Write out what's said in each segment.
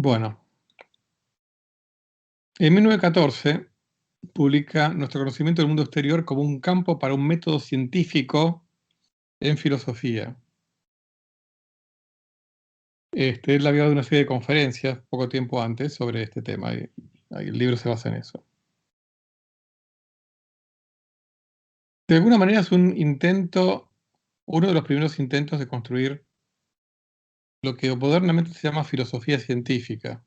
Bueno, en 1914 publica Nuestro conocimiento del mundo exterior como un campo para un método científico en filosofía. Él había dado una serie de conferencias poco tiempo antes sobre este tema y el libro se basa en eso. De alguna manera es un intento, uno de los primeros intentos de construir lo que modernamente se llama filosofía científica,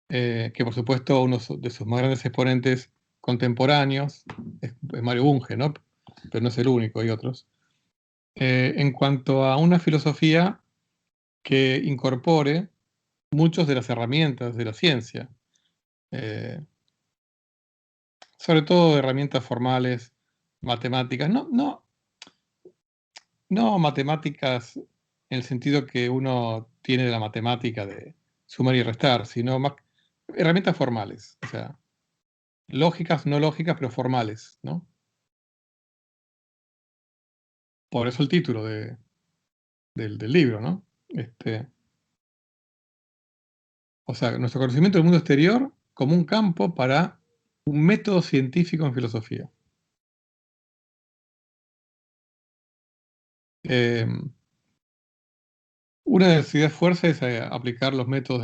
que por supuesto uno de sus más grandes exponentes contemporáneos es Mario Bunge, ¿no? Pero no es el único, hay otros. En cuanto a una filosofía que incorpore muchas de las herramientas de la ciencia, eh, sobre todo herramientas formales, matemáticas, no matemáticas en el sentido que uno tiene de la matemática de sumar y restar, sino más herramientas formales, o sea, lógicas, no lógicas, pero formales, ¿no? Por eso el título del libro, ¿no? O sea, nuestro conocimiento del mundo exterior como un campo para un método científico en filosofía. Em, una de las ideas fuerza es aplicar los métodos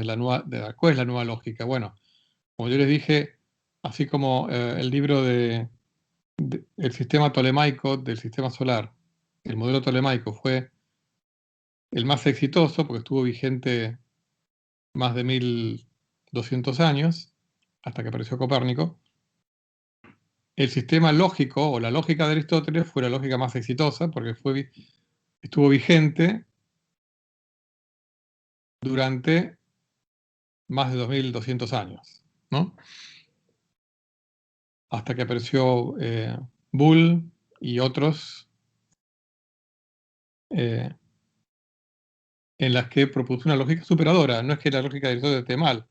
¿cuál es la nueva lógica? Bueno, como yo les dije, así como el libro el sistema tolemaico del sistema solar, el modelo tolemaico fue el más exitoso porque estuvo vigente más de 1200 años, hasta que apareció Copérnico. El sistema lógico o la lógica de Aristóteles fue la lógica más exitosa porque estuvo vigente durante más de 2200 años, ¿no? Hasta que apareció Bull y otros, eh, en las que propuso una lógica superadora. No es que la lógica de Aristóteles esté mal,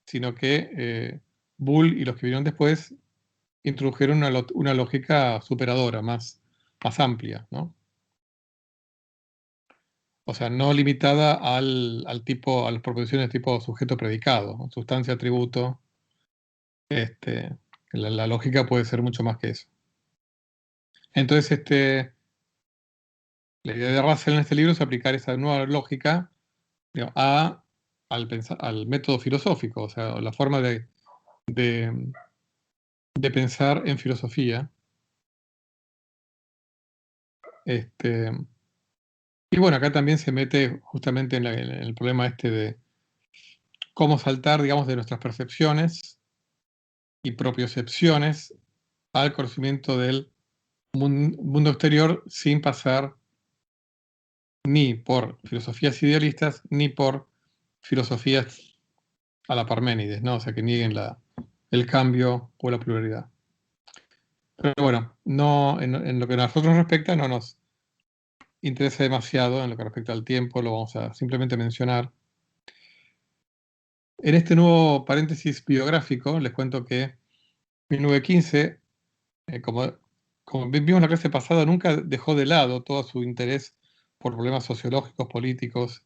sino que Bull y los que vinieron después introdujeron una lógica superadora, más amplia, ¿no? O sea, no limitada a las proposiciones tipo sujeto-predicado, ¿no? Sustancia, atributo. Este, la lógica puede ser mucho más que eso. Entonces, la idea de Russell en este libro es aplicar esa nueva lógica, digamos, al método filosófico, o sea, la forma de, de pensar en filosofía. Este, y bueno, acá también se mete justamente en el problema de cómo saltar, digamos, de nuestras percepciones y propiocepciones al conocimiento del mundo exterior sin pasar ni por filosofías idealistas ni por filosofías a la Parménides, ¿no? O sea, que nieguen el cambio o la pluralidad. Pero bueno, en lo que a nosotros respecta no nos interesa demasiado, en lo que respecta al tiempo, lo vamos a simplemente mencionar. En este nuevo paréntesis biográfico, les cuento que en 1915, como vimos en la clase pasada, nunca dejó de lado todo su interés por problemas sociológicos, políticos,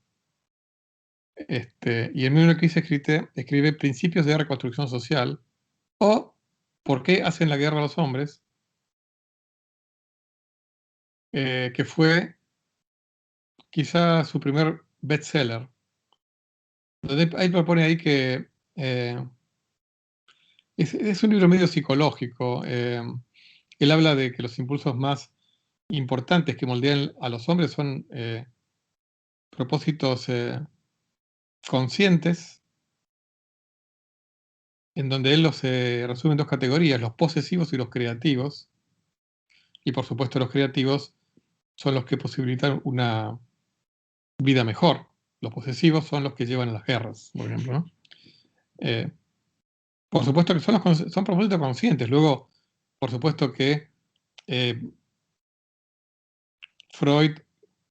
y en 1915 escribe Principios de reconstrucción social o ¿Por qué hacen la guerra a los hombres?, que fue quizá su primer bestseller. Donde ahí propone ahí que es un libro medio psicológico. Él habla de que los impulsos más importantes que moldean a los hombres son propósitos conscientes, en donde él los resume en dos categorías, los posesivos y los creativos. Y por supuesto los creativos son los que posibilitan una vida mejor. Los posesivos son los que llevan a las guerras, por ejemplo, ¿no? Por supuesto que son propósitos conscientes. Luego, por supuesto que eh, Freud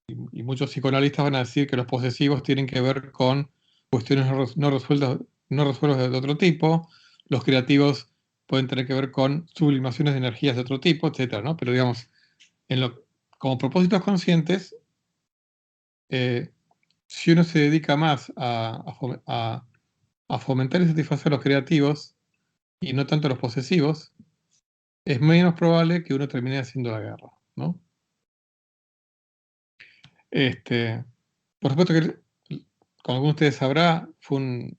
y muchos psicoanalistas van a decir que los posesivos tienen que ver con cuestiones no resueltas de otro tipo, los creativos pueden tener que ver con sublimaciones de energías de otro tipo, etcétera, ¿no? Pero digamos, como propósitos conscientes, si uno se dedica más a fomentar y satisfacer los creativos y no tanto los posesivos, es menos probable que uno termine haciendo la guerra, ¿no? Este, por supuesto que, como algunos de ustedes sabrá, fue un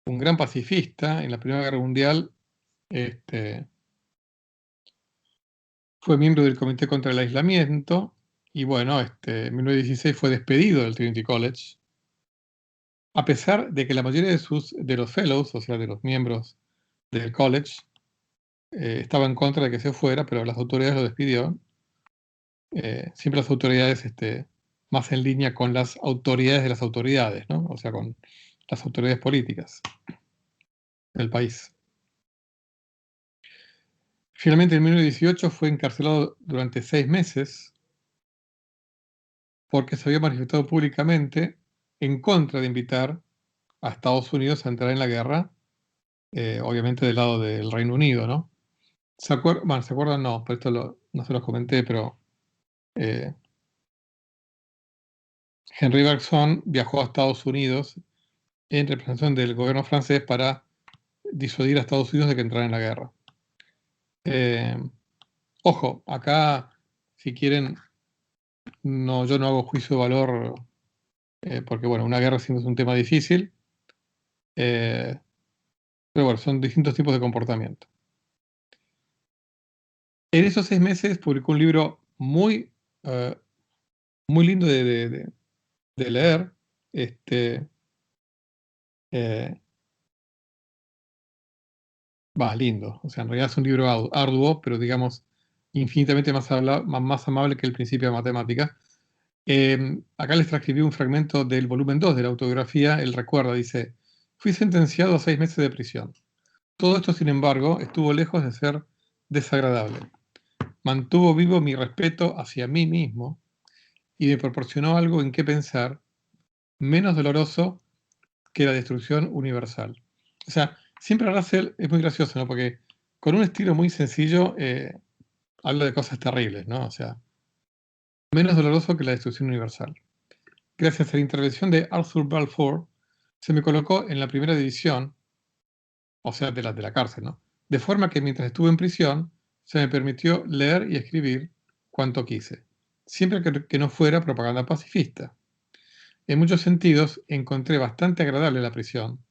gran pacifista en la Primera Guerra Mundial. Fue miembro del Comité contra el Aislamiento y bueno, en 1916 fue despedido del Trinity College, a pesar de que la mayoría de los fellows, o sea, de los miembros del college, estaba en contra de que se fuera, pero las autoridades lo despidieron. Siempre las autoridades más en línea con las autoridades de las autoridades, ¿no? O sea, con las autoridades políticas del país. Finalmente, en 1918 fue encarcelado durante 6 meses porque se había manifestado públicamente en contra de invitar a Estados Unidos a entrar en la guerra, obviamente del lado del Reino Unido, ¿no? Bueno, ¿se acuerdan? No, pero esto no se los comenté, pero eh, Henry Bergson viajó a Estados Unidos en representación del gobierno francés para disuadir a Estados Unidos de que entrara en la guerra. Eh, Ojo, acá, si quieren, yo no hago juicio de valor, porque bueno, una guerra siempre es un tema difícil, pero bueno, son distintos tipos de comportamiento. En esos 6 meses publicó un libro muy, muy lindo de leer. Eh, Lindo. O sea, en realidad es un libro arduo, pero digamos, infinitamente más amable que el Principio de Matemáticas. Acá les transcribí un fragmento del volumen 2 de la autobiografía. Él recuerda, dice: fui sentenciado a 6 meses de prisión. Todo esto, sin embargo, estuvo lejos de ser desagradable. Mantuvo vivo mi respeto hacia mí mismo y me proporcionó algo en qué pensar menos doloroso que la destrucción universal. O sea, siempre Russell es muy gracioso, ¿no? Porque con un estilo muy sencillo habla de cosas terribles, ¿no? O sea, menos doloroso que la destrucción universal. Gracias a la intervención de Arthur Balfour, se me colocó en la primera división, o sea, de la cárcel, ¿no? De forma que mientras estuve en prisión, se me permitió leer y escribir cuanto quise, siempre que no fuera propaganda pacifista. En muchos sentidos, encontré bastante agradable la prisión.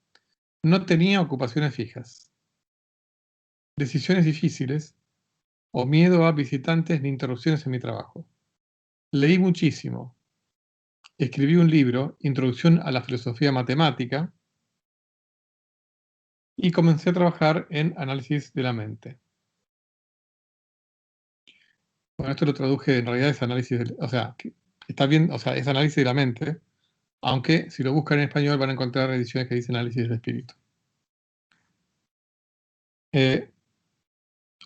No tenía ocupaciones fijas, decisiones difíciles o miedo a visitantes ni interrupciones en mi trabajo. Leí muchísimo. Escribí un libro, Introducción a la filosofía matemática, y comencé a trabajar en análisis de la mente. Bueno, esto lo traduje, en realidad es análisis, o sea, está bien, o sea, es análisis de la mente, aunque si lo buscan en español van a encontrar ediciones que dicen análisis del espíritu.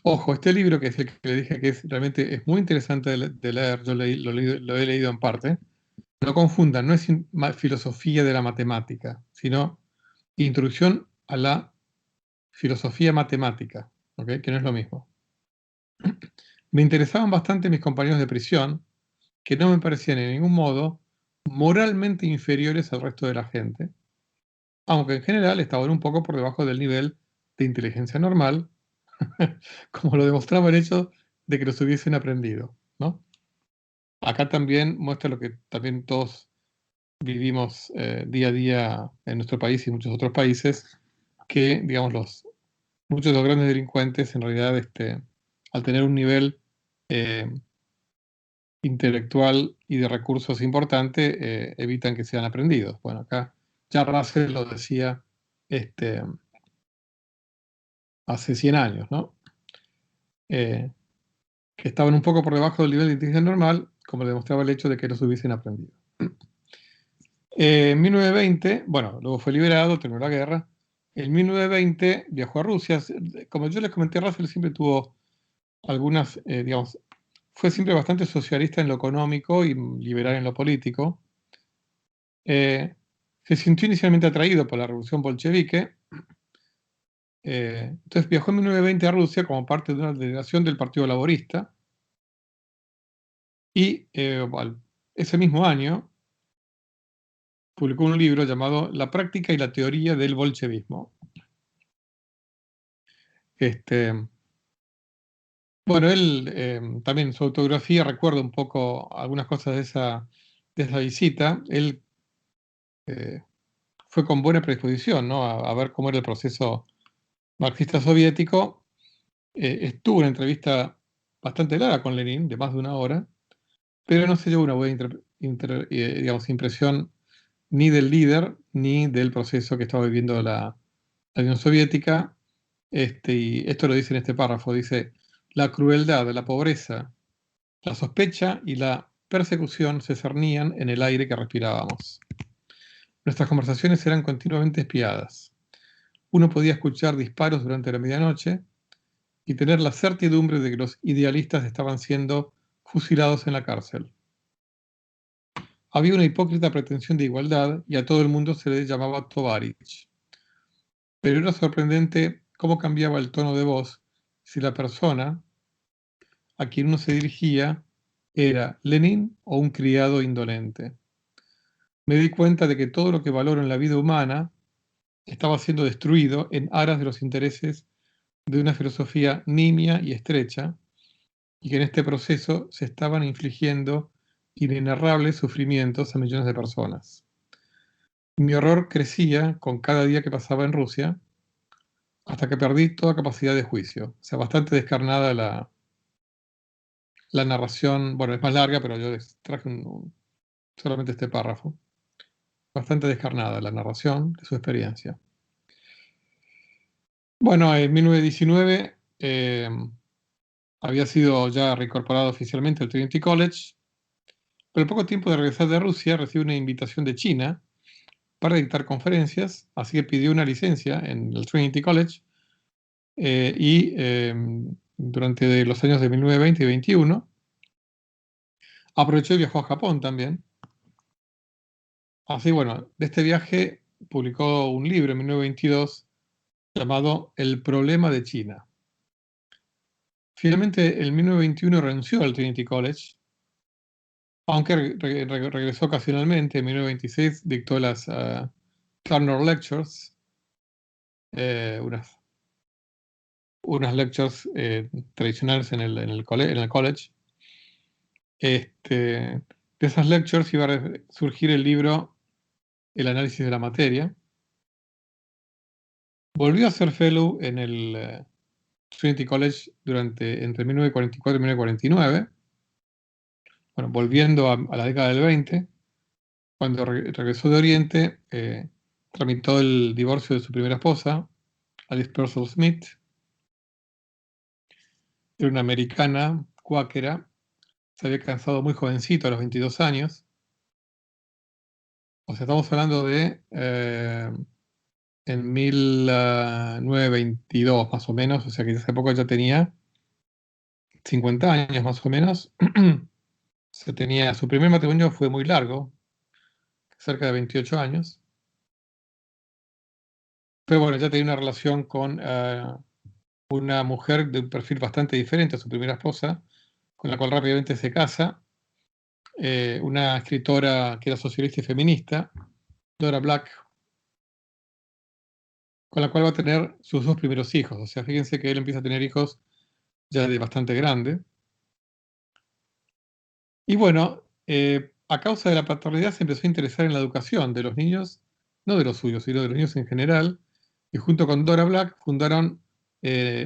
Ojo, este libro, que es el que le dije que realmente es muy interesante de leer, yo lo he leído en parte. No confundan, no es filosofía de la matemática, sino introducción a la filosofía matemática, ¿ok? Que no es lo mismo. Me interesaban bastante mis compañeros de prisión, que no me parecían en ningún modo moralmente inferiores al resto de la gente, aunque en general estaban un poco por debajo del nivel de inteligencia normal, como lo demostraba el hecho de que los hubiesen aprendido, ¿no? Acá también muestra lo que también todos vivimos día a día en nuestro país y en muchos otros países, que, digamos, muchos de los grandes delincuentes, en realidad, al tener un nivel eh, intelectual y de recursos importante, evitan que sean aprendidos. Bueno, acá ya Russell lo decía hace 100 años, ¿no? Que estaban un poco por debajo del nivel de inteligencia normal, como le demostraba el hecho de que los hubiesen aprendido. En 1920, bueno, luego fue liberado, terminó la guerra. En 1920 viajó a Rusia. Como yo les comenté, Russell siempre tuvo algunas, digamos, fue siempre bastante socialista en lo económico y liberal en lo político. Se sintió inicialmente atraído por la revolución bolchevique. Entonces viajó en 1920 a Rusia como parte de una delegación del Partido Laborista. Y ese mismo año publicó un libro llamado La práctica y la teoría del bolchevismo. Bueno, él también en su autobiografía recuerda un poco algunas cosas de esa visita. Él fue con buena predisposición, ¿no? A ver cómo era el proceso marxista soviético. Estuvo en una entrevista bastante larga con Lenin, de más de una hora, pero no se llevó una buena digamos, impresión ni del líder ni del proceso que estaba viviendo la Unión Soviética. Y esto lo dice en este párrafo, dice, la crueldad, la pobreza, la sospecha y la persecución se cernían en el aire que respirábamos. Nuestras conversaciones eran continuamente espiadas. Uno podía escuchar disparos durante la medianoche y tener la certidumbre de que los idealistas estaban siendo fusilados en la cárcel. Había una hipócrita pretensión de igualdad y a todo el mundo se le llamaba Tovarich. Pero era sorprendente cómo cambiaba el tono de voz si la persona a quien uno se dirigía era Lenin o un criado indolente. Me di cuenta de que todo lo que valoro en la vida humana estaba siendo destruido en aras de los intereses de una filosofía nimia y estrecha, y que en este proceso se estaban infligiendo inenarrables sufrimientos a millones de personas. Mi horror crecía con cada día que pasaba en Rusia, hasta que perdí toda capacidad de juicio. O sea, bastante descarnada la narración. Bueno, es más larga, pero yo les traje solamente este párrafo. Bastante descarnada la narración de su experiencia. Bueno, en 1919 había sido ya reincorporado oficialmente al Trinity College, pero al poco tiempo de regresar de Rusia recibió una invitación de China para dictar conferencias, así que pidió una licencia en el Trinity College y durante los años de 1920 y 21 aprovechó y viajó a Japón también. Así, bueno, de este viaje publicó un libro en 1922 llamado El problema de China. Finalmente, en 1921 renunció al Trinity College, aunque regresó ocasionalmente. En 1926 dictó las Turner Lectures, unas lectures tradicionales en el college. De esas lectures iba a surgir el libro El análisis de la materia. Volvió a ser fellow en el Trinity College entre 1944 y 1949. Bueno, volviendo a la década del 20, cuando regresó de Oriente, tramitó el divorcio de su primera esposa, Alice Purcell Smith. Era una americana cuáquera, se había casado muy jovencito, a los 22 años. O sea, estamos hablando de en 1922 más o menos, o sea que en esa época ya tenía 50 años más o menos. Su primer matrimonio fue muy largo, cerca de 28 años. Pero bueno, ya tenía una relación con una mujer de un perfil bastante diferente a su primera esposa, con la cual rápidamente se casa, una escritora que era socialista y feminista, Dora Black, con la cual va a tener sus dos primeros hijos. O sea, fíjense que él empieza a tener hijos ya de bastante grande. Y bueno, a causa de la paternidad se empezó a interesar en la educación de los niños, no de los suyos, sino de los niños en general, y junto con Dora Black fundaron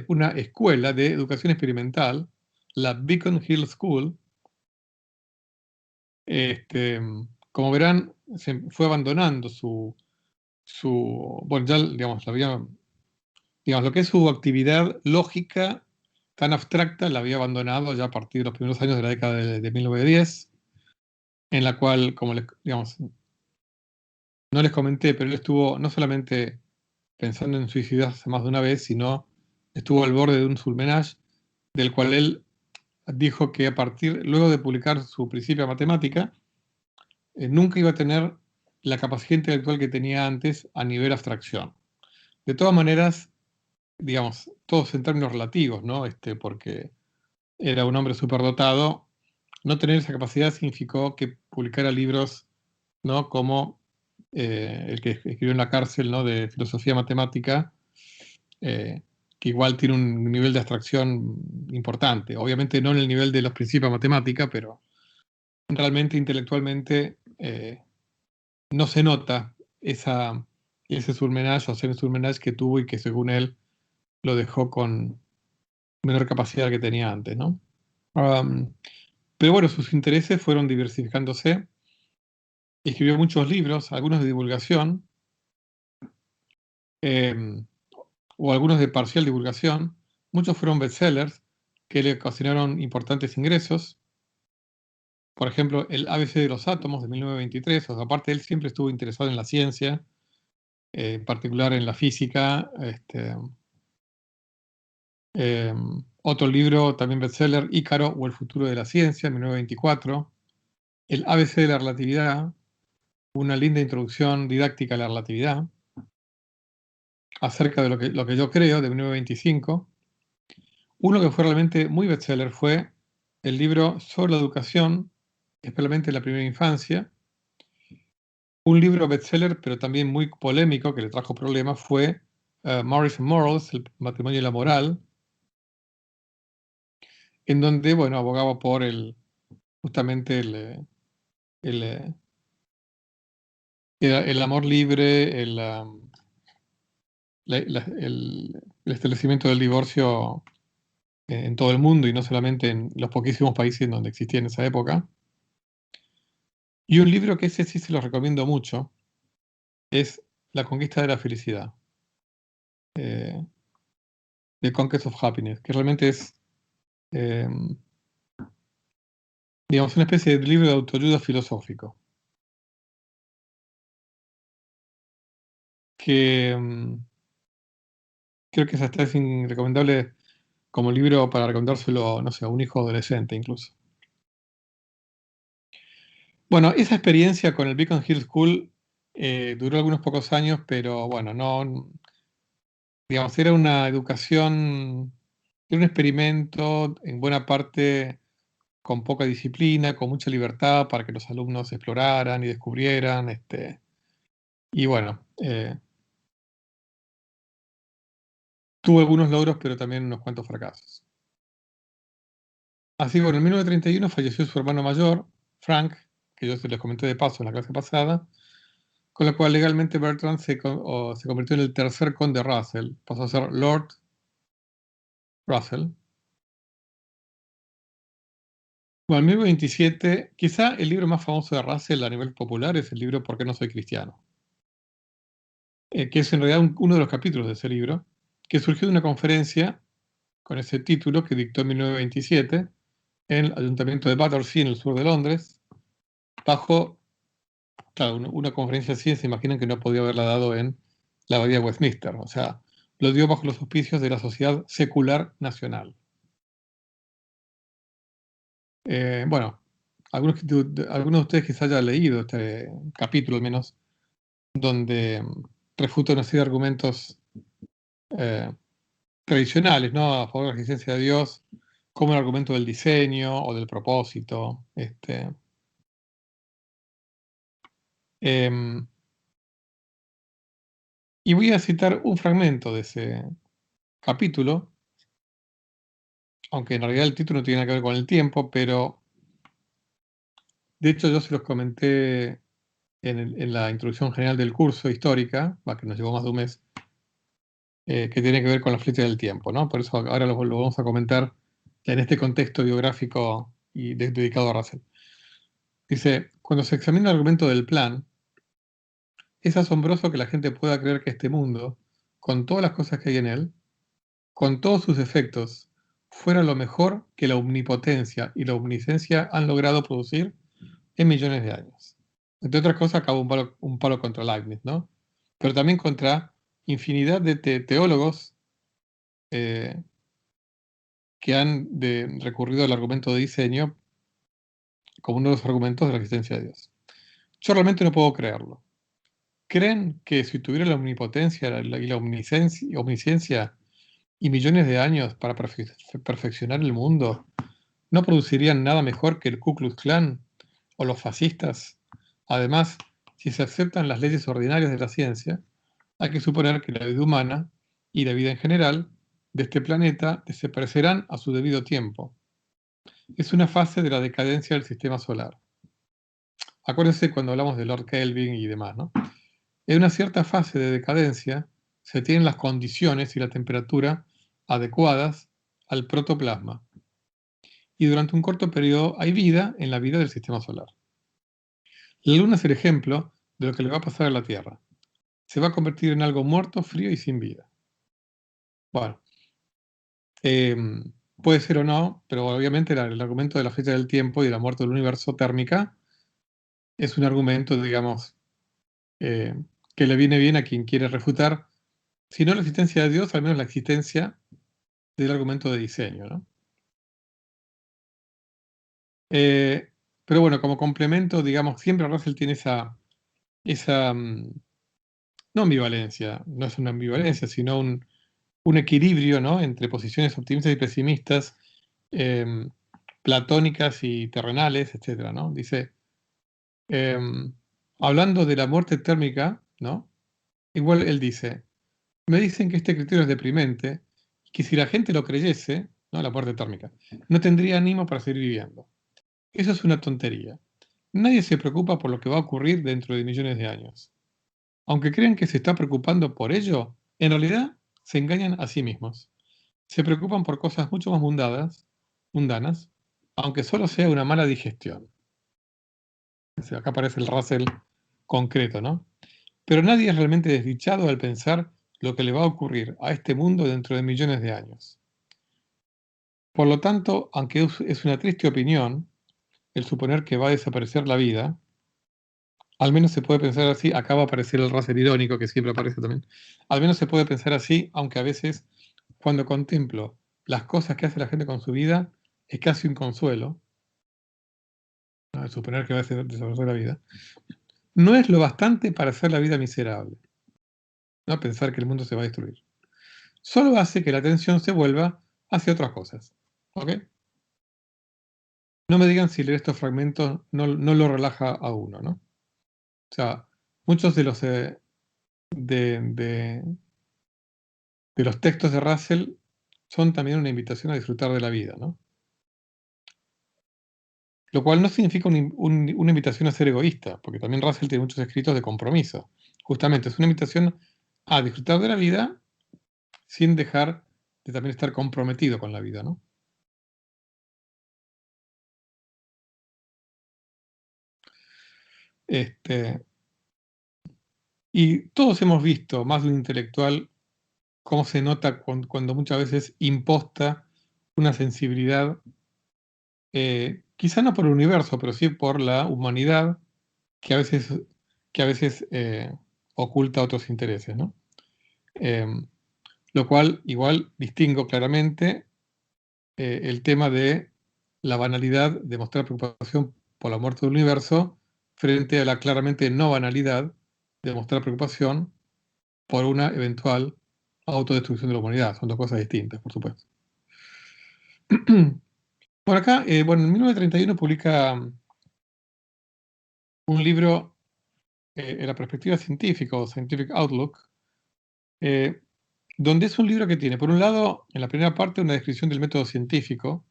una escuela de educación experimental, la Beacon Hill School. Como verán, se fue abandonando bueno, ya digamos, lo que es su actividad lógica tan abstracta la había abandonado ya a partir de los primeros años de la década de 1910, en la cual, como digamos, no les comenté, pero él estuvo no solamente pensando en suicidarse más de una vez, sino estuvo al borde de un surmenage, del cual él dijo que luego de publicar su Principia Matemática, nunca iba a tener la capacidad intelectual que tenía antes a nivel abstracción. De todas maneras, digamos, todos en términos relativos, ¿no? Porque era un hombre superdotado, no tener esa capacidad significó que publicara libros, ¿no? Como el que escribió en la cárcel, ¿no?, de filosofía matemática, que igual tiene un nivel de abstracción importante. Obviamente no en el nivel de los principios de matemática, pero realmente intelectualmente no se nota ese surmenage o semi-surmenage que tuvo y que según él lo dejó con menor capacidad que tenía antes, ¿no? Pero bueno, sus intereses fueron diversificándose. Escribió muchos libros, algunos de divulgación, o algunos de parcial divulgación. Muchos fueron bestsellers que le ocasionaron importantes ingresos. Por ejemplo, el ABC de los átomos de 1923. O sea, aparte, él siempre estuvo interesado en la ciencia, en particular en la física. Otro libro, también bestseller, Ícaro o el futuro de la ciencia, 1924. El ABC de la relatividad, una linda introducción didáctica a la relatividad, acerca de lo que yo creo, de 1925. Uno que fue realmente muy bestseller fue el libro sobre la educación, especialmente en la primera infancia. Un libro bestseller, pero también muy polémico, que le trajo problemas, fue Marriage and Morals, el matrimonio y la moral, en donde, bueno, abogaba por justamente el amor libre, el establecimiento del divorcio en todo el mundo y no solamente en los poquísimos países donde existía en esa época. Y un libro que ese sí se lo recomiendo mucho es La conquista de la felicidad, The Conquest of Happiness, que realmente es, digamos, una especie de libro de autoayuda filosófico, que creo que hasta es recomendable como libro para recomendárselo, no sé, a un hijo adolescente incluso. Bueno, esa experiencia con el Beacon Hill School duró algunos pocos años, pero bueno, no, digamos, era una educación, era un experimento en buena parte con poca disciplina, con mucha libertad para que los alumnos exploraran y descubrieran, y bueno, tuvo algunos logros, pero también unos cuantos fracasos. Así, bueno, en 1931 falleció su hermano mayor, Frank, que yo se les comenté de paso en la clase pasada, con lo cual legalmente Bertrand se convirtió en el tercer conde Russell, pasó a ser Lord Russell. Bueno, en 1927, quizá el libro más famoso de Russell a nivel popular es el libro ¿Por qué no soy cristiano?, que es en realidad uno de los capítulos de ese libro, que surgió de una conferencia con ese título que dictó en 1927 en el Ayuntamiento de Battersea, en el sur de Londres, bajo, claro, una conferencia así, se imaginan que no podía haberla dado en la Abadía de Westminster, o sea, lo dio bajo los auspicios de la Sociedad Secular Nacional. Bueno, algunos de ustedes quizás hayan leído este capítulo, al menos, donde refuta una serie de argumentos tradicionales, ¿no?, a favor de la existencia de Dios, como el argumento del diseño o del propósito. Y voy a citar un fragmento de ese capítulo, aunque en realidad el título no tiene nada que ver con el tiempo, pero de hecho yo se los comenté en la introducción general del curso histórica, que nos llevó más de un mes, que tiene que ver con la flecha del tiempo, ¿no? Por eso ahora lo vamos a comentar en este contexto biográfico y dedicado a Russell. Dice, cuando se examina el argumento del plan, es asombroso que la gente pueda creer que este mundo, con todas las cosas que hay en él, con todos sus defectos, fuera lo mejor que la omnipotencia y la omnisciencia han logrado producir en millones de años. Entre otras cosas, acabó un palo contra Leibniz, ¿no? Pero también contra infinidad de teólogos que han recurrido al argumento de diseño como uno de los argumentos de la existencia de Dios. Yo realmente no puedo creerlo. ¿Creen que si tuviera la omnipotencia y la omnisciencia y millones de años para perfeccionar el mundo, no producirían nada mejor que el Ku Klux Klan o los fascistas? Además, si se aceptan las leyes ordinarias de la ciencia, hay que suponer que la vida humana y la vida en general de este planeta desaparecerán a su debido tiempo. Es una fase de la decadencia del sistema solar. Acuérdense cuando hablamos de Lord Kelvin y demás, ¿no? En una cierta fase de decadencia se tienen las condiciones y la temperatura adecuadas al protoplasma. Y durante un corto periodo hay vida en la vida del sistema solar. La Luna es el ejemplo de lo que le va a pasar a la Tierra. Se va a convertir en algo muerto, frío y sin vida. Bueno, puede ser o no, pero obviamente el argumento de la fecha del tiempo y de la muerte del universo térmica es un argumento, digamos, que le viene bien a quien quiere refutar, si no la existencia de Dios, al menos la existencia del argumento de diseño, ¿no? Pero bueno, como complemento, digamos, siempre Russell tiene esa no ambivalencia, no es una ambivalencia, sino un equilibrio, ¿no?, entre posiciones optimistas y pesimistas, platónicas y terrenales, etcétera, ¿no? Dice, hablando de la muerte térmica, ¿no?, igual él dice, me dicen que este criterio es deprimente, que si la gente lo creyese, ¿no?, la muerte térmica, no tendría ánimo para seguir viviendo. Eso es una tontería. Nadie se preocupa por lo que va a ocurrir dentro de millones de años. Aunque crean que se está preocupando por ello, en realidad se engañan a sí mismos. Se preocupan por cosas mucho más mundanas, aunque solo sea una mala digestión. O sea, acá aparece el Russell concreto, ¿no? Pero nadie es realmente desdichado al pensar lo que le va a ocurrir a este mundo dentro de millones de años. Por lo tanto, aunque es una triste opinión el suponer que va a desaparecer la vida, al menos se puede pensar así, acá va a aparecer el Russell irónico que siempre aparece también, al menos se puede pensar así, aunque a veces cuando contemplo las cosas que hace la gente con su vida, es casi un consuelo, ¿no?, al suponer que va a desaparecer la vida, no es lo bastante para hacer la vida miserable, ¿no?, pensar que el mundo se va a destruir. Solo hace que la atención se vuelva hacia otras cosas, ¿ok? No me digan si leer estos fragmentos no lo relaja a uno, ¿no? O sea, muchos de los, de los textos de Russell son también una invitación a disfrutar de la vida, ¿no? Lo cual no significa una invitación a ser egoísta, porque también Russell tiene muchos escritos de compromiso. Justamente, es una invitación a disfrutar de la vida sin dejar de también estar comprometido con la vida, ¿no? Este, y todos hemos visto, más de un intelectual, cómo se nota cuando muchas veces imposta una sensibilidad, quizá no por el universo, pero sí por la humanidad, que a veces, oculta otros intereses, ¿no? Lo cual igual distingo claramente el tema de la banalidad de mostrar preocupación por la muerte del universo frente a la claramente no banalidad de mostrar preocupación por una eventual autodestrucción de la humanidad. Son dos cosas distintas, por supuesto. Por acá, bueno, en 1931 publica un libro en la perspectiva científica o Scientific Outlook, donde es un libro que tiene, por un lado, en la primera parte, una descripción del método científico,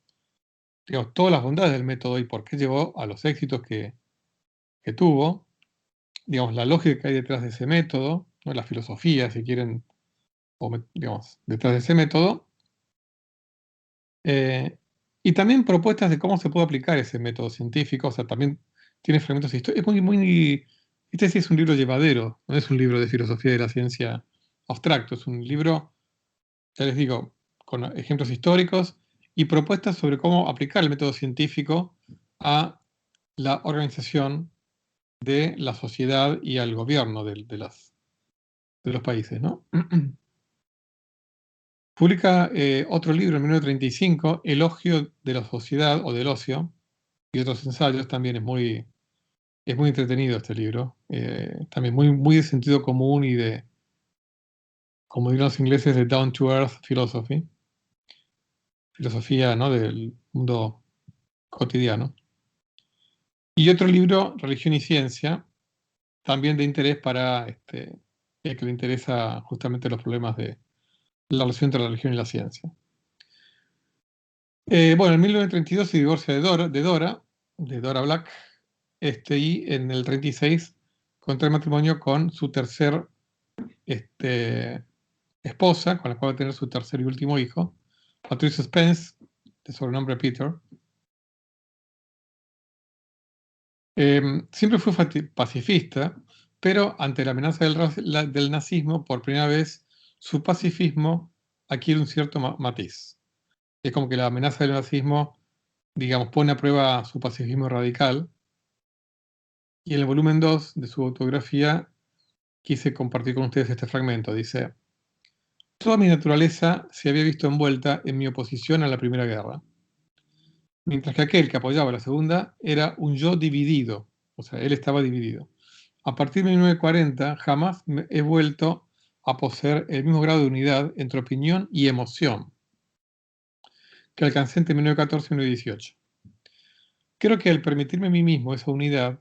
digamos, todas las bondades del método y por qué llevó a los éxitos que tuvo, digamos, la lógica que hay detrás de ese método, ¿no?, la filosofía, si quieren, o digamos, detrás de ese método, eh, y también propuestas de cómo se puede aplicar ese método científico, o sea, también tiene fragmentos históricos, es este sí es un libro llevadero, no es un libro de filosofía de la ciencia abstracto, es un libro, ya les digo, con ejemplos históricos y propuestas sobre cómo aplicar el método científico a la organización de la sociedad y al gobierno de los países, ¿no? Publica otro libro en 1935, Elogio de la sociedad o del ocio, y otros ensayos. También es muy entretenido este libro, también muy de sentido común y de, como dirían los ingleses, de down to earth philosophy, filosofía, ¿no?, del mundo cotidiano. Y otro libro, Religión y Ciencia, también de interés para el que le interesa justamente los problemas de la relación entre la religión y la ciencia. Bueno, en 1932 se divorcia de Dora Black, y en el 36 contrae matrimonio con su tercer esposa, con la cual va a tener su tercer y último hijo, Patricia Spence, de sobrenombre Peter. Siempre fue pacifista, pero ante la amenaza del nazismo, por primera vez, su pacifismo adquiere un cierto matiz. Es como que la amenaza del nazismo, digamos, pone a prueba su pacifismo radical. Y en el volumen 2 de su autobiografía quise compartir con ustedes este fragmento. Dice: toda mi naturaleza se había visto envuelta en mi oposición a la Primera Guerra, mientras que aquel que apoyaba la Segunda era un yo dividido, o sea, él estaba dividido. A partir de 1940 jamás he vuelto a poseer el mismo grado de unidad entre opinión y emoción que alcancé entre 1914 y 1918. Creo que al permitirme a mí mismo esa unidad,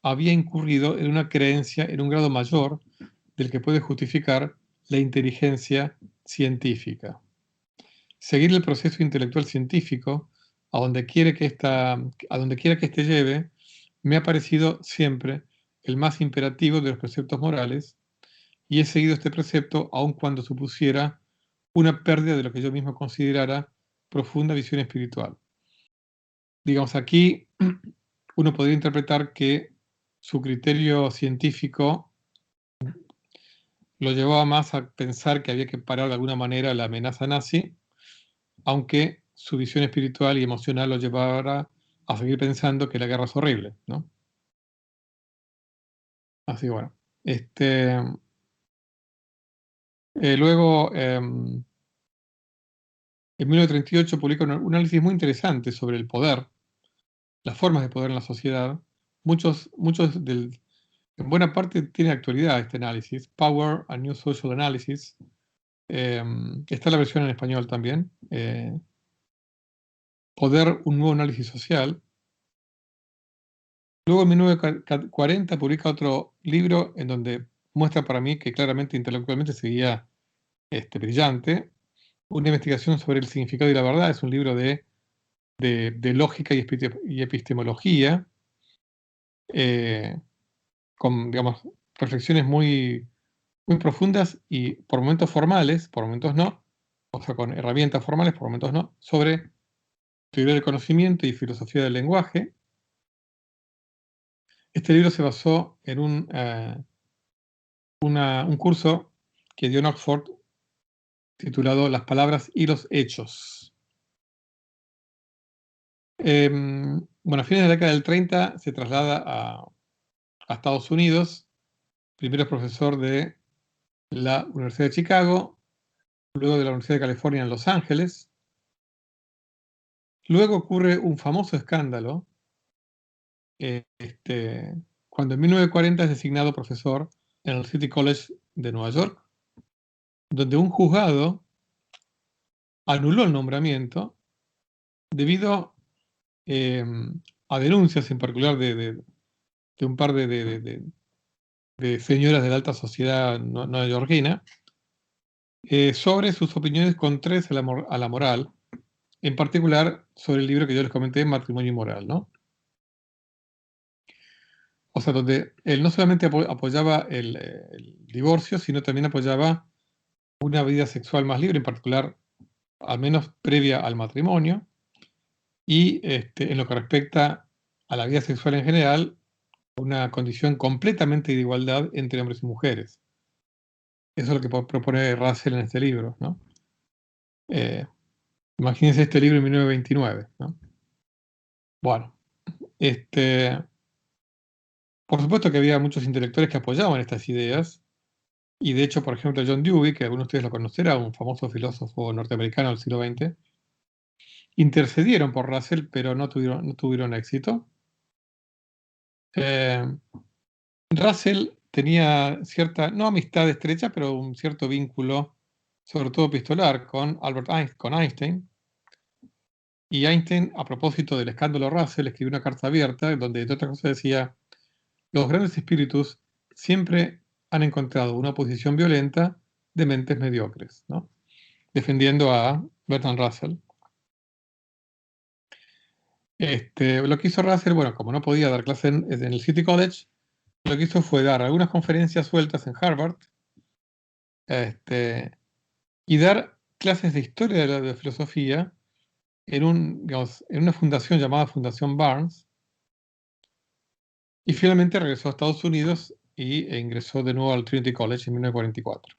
había incurrido en una creencia en un grado mayor del que puede justificar la inteligencia científica. Seguir el proceso intelectual científico, a donde quiera que éste lleve, me ha parecido siempre el más imperativo de los preceptos morales, y he seguido este precepto aun cuando supusiera una pérdida de lo que yo mismo considerara profunda visión espiritual. Digamos, aquí uno podría interpretar que su criterio científico lo llevaba más a pensar que había que parar de alguna manera la amenaza nazi, aunque su visión espiritual y emocional lo llevara a seguir pensando que la guerra es horrible, ¿no? Así que bueno. Luego, en 1938 publica un análisis muy interesante sobre el poder, las formas de poder en la sociedad. En buena parte tiene actualidad este análisis, Power and New Social Analysis. Está la versión en español también. Poder, un nuevo análisis social. Luego en 1940 publica otro libro en donde muestra para mí que claramente intelectualmente seguía brillante. Una investigación sobre el significado y la verdad. Es un libro de lógica y epistemología, con, digamos, reflexiones muy, muy profundas y por momentos formales, por momentos no, o sea, con herramientas formales, por momentos no, sobre teoría del conocimiento y filosofía del lenguaje. Este libro se basó en un curso que dio en Oxford titulado Las palabras y los hechos. Bueno, a fines de la década del 30 se traslada a Estados Unidos. Primero es profesor de la Universidad de Chicago, luego de la Universidad de California en Los Ángeles. Luego ocurre un famoso escándalo, cuando en 1940 es designado profesor en el City College de Nueva York, donde un juzgado anuló el nombramiento debido a denuncias, en particular de un par de señoras de la alta sociedad neoyorquina, sobre sus opiniones contrarias a la moral, en particular sobre el libro que yo les comenté, Matrimonio y Moral, ¿no? O sea, donde él no solamente apoyaba el divorcio, sino también apoyaba una vida sexual más libre, en particular, al menos previa al matrimonio, y en lo que respecta a la vida sexual en general, una condición completamente de igualdad entre hombres y mujeres. Eso es lo que propone Russell en este libro, ¿no? Imagínense este libro en 1929, ¿no? Bueno, por supuesto que había muchos intelectuales que apoyaban estas ideas, y de hecho, por ejemplo, John Dewey, que algunos de ustedes lo conocerán, un famoso filósofo norteamericano del siglo XX, intercedieron por Russell, pero no tuvieron éxito. Russell tenía cierta, no amistad estrecha, pero un cierto vínculo, sobre todo epistolar, con Einstein. Y Einstein, a propósito del escándalo Russell, escribió una carta abierta donde, entre otras cosas, decía: los grandes espíritus siempre han encontrado una oposición violenta de mentes mediocres, ¿no? Defendiendo a Bertrand Russell. Lo que hizo Russell, bueno, como no podía dar clase en el City College, lo que hizo fue dar algunas conferencias sueltas en Harvard, y dar clases de historia de la filosofía en una fundación llamada Fundación Barnes, y finalmente regresó a Estados Unidos e ingresó de nuevo al Trinity College en 1944.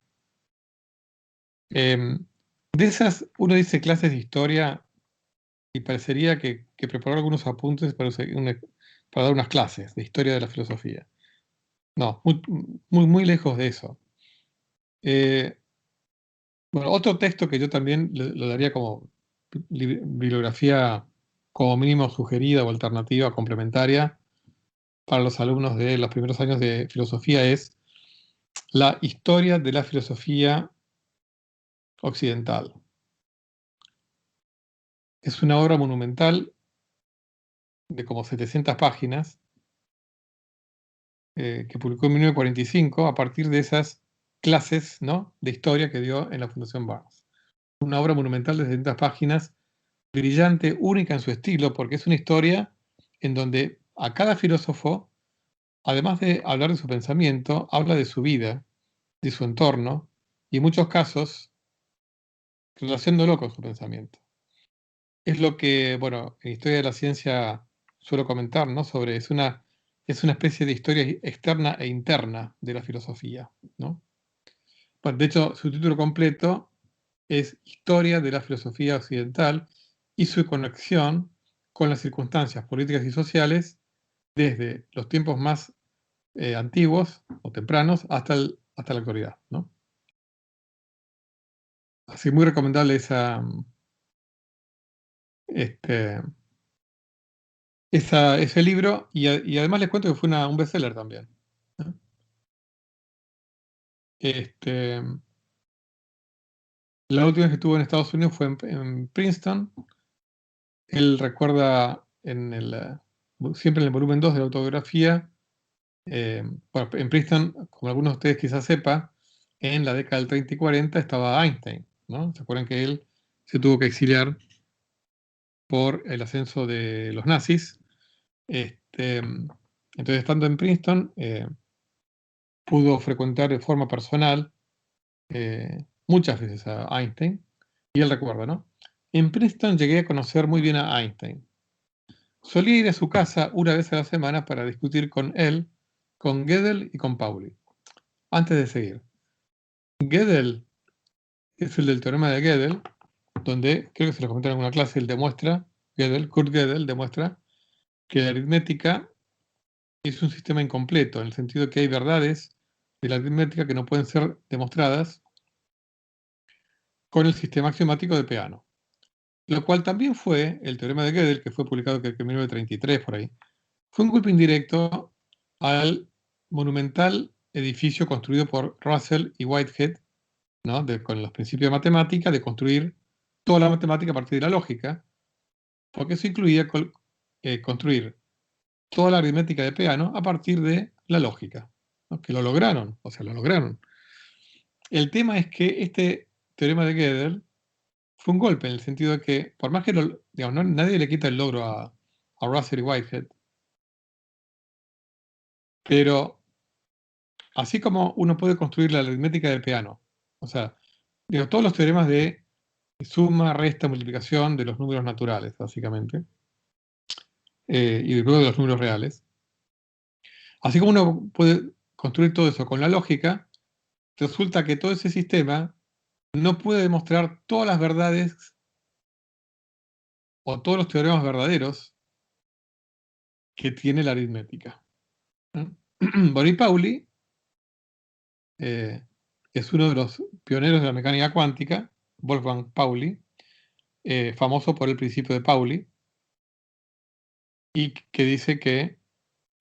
De esas, uno dice clases de historia y parecería que preparó algunos apuntes para dar unas clases de historia de la filosofía. No, muy lejos de eso. Bueno, otro texto que yo también lo daría como bibliografía como mínimo sugerida o alternativa complementaria para los alumnos de los primeros años de filosofía es La historia de la filosofía occidental. Es una obra monumental de como 700 páginas que publicó en 1945 a partir de esas clases, ¿no?, de historia que dio en la Fundación Barnes. Una obra monumental de 700 páginas, brillante, única en su estilo, porque es una historia en donde a cada filósofo, además de hablar de su pensamiento, habla de su vida, de su entorno, y en muchos casos relacionándolo con su pensamiento. Es lo que, bueno, en Historia de la Ciencia suelo comentar, ¿no? Es una especie de historia externa e interna de la filosofía, ¿no? Bueno, de hecho, su título completo es Historia de la Filosofía Occidental y su conexión con las circunstancias políticas y sociales desde los tiempos más antiguos o tempranos hasta la actualidad, ¿no? Así, muy recomendable este, ese libro, y además les cuento que fue un bestseller también, ¿no? Este, la última vez que estuvo en Estados Unidos fue en Princeton. Él recuerda siempre en el volumen 2 de la autobiografía, bueno, en Princeton, como algunos de ustedes quizás sepan, en la década del 30 y 40 estaba Einstein, ¿no? ¿Se acuerdan que él se tuvo que exiliar por el ascenso de los nazis? Entonces, estando en Princeton, pudo frecuentar de forma personal muchas veces a Einstein, y él recuerda, ¿no? En Princeton llegué a conocer muy bien a Einstein. Solía ir a su casa una vez a la semana para discutir con él, con Gödel y con Pauli. Antes de seguir, Gödel es el del teorema de Gödel, donde, creo que se lo comenté en alguna clase, él demuestra, Kurt Gödel demuestra que la aritmética es un sistema incompleto, en el sentido que hay verdades de la aritmética que no pueden ser demostradas con el sistema axiomático de Peano. Lo cual también fue el teorema de Gödel, que fue publicado creo que en 1933 por ahí, fue un golpe indirecto al monumental edificio construido por Russell y Whitehead, ¿no?, con los principios de matemática, de construir toda la matemática a partir de la lógica, porque eso incluía construir toda la aritmética de Peano a partir de la lógica, ¿no?, que lo lograron, o sea, lo lograron. El tema es que este teorema de Gödel fue un golpe en el sentido de que, por más que digamos, nadie le quita el logro a Russell y Whitehead, pero así como uno puede construir la aritmética del Peano, o sea, digo, todos los teoremas de suma, resta, multiplicación de los números naturales, básicamente, y luego de los números reales, así como uno puede construir todo eso con la lógica, resulta que todo ese sistema no puede demostrar todas las verdades o todos los teoremas verdaderos que tiene la aritmética, ¿no? Bonnie Pauli es uno de los pioneros de la mecánica cuántica, Wolfgang Pauli, famoso por el principio de Pauli, y que dice que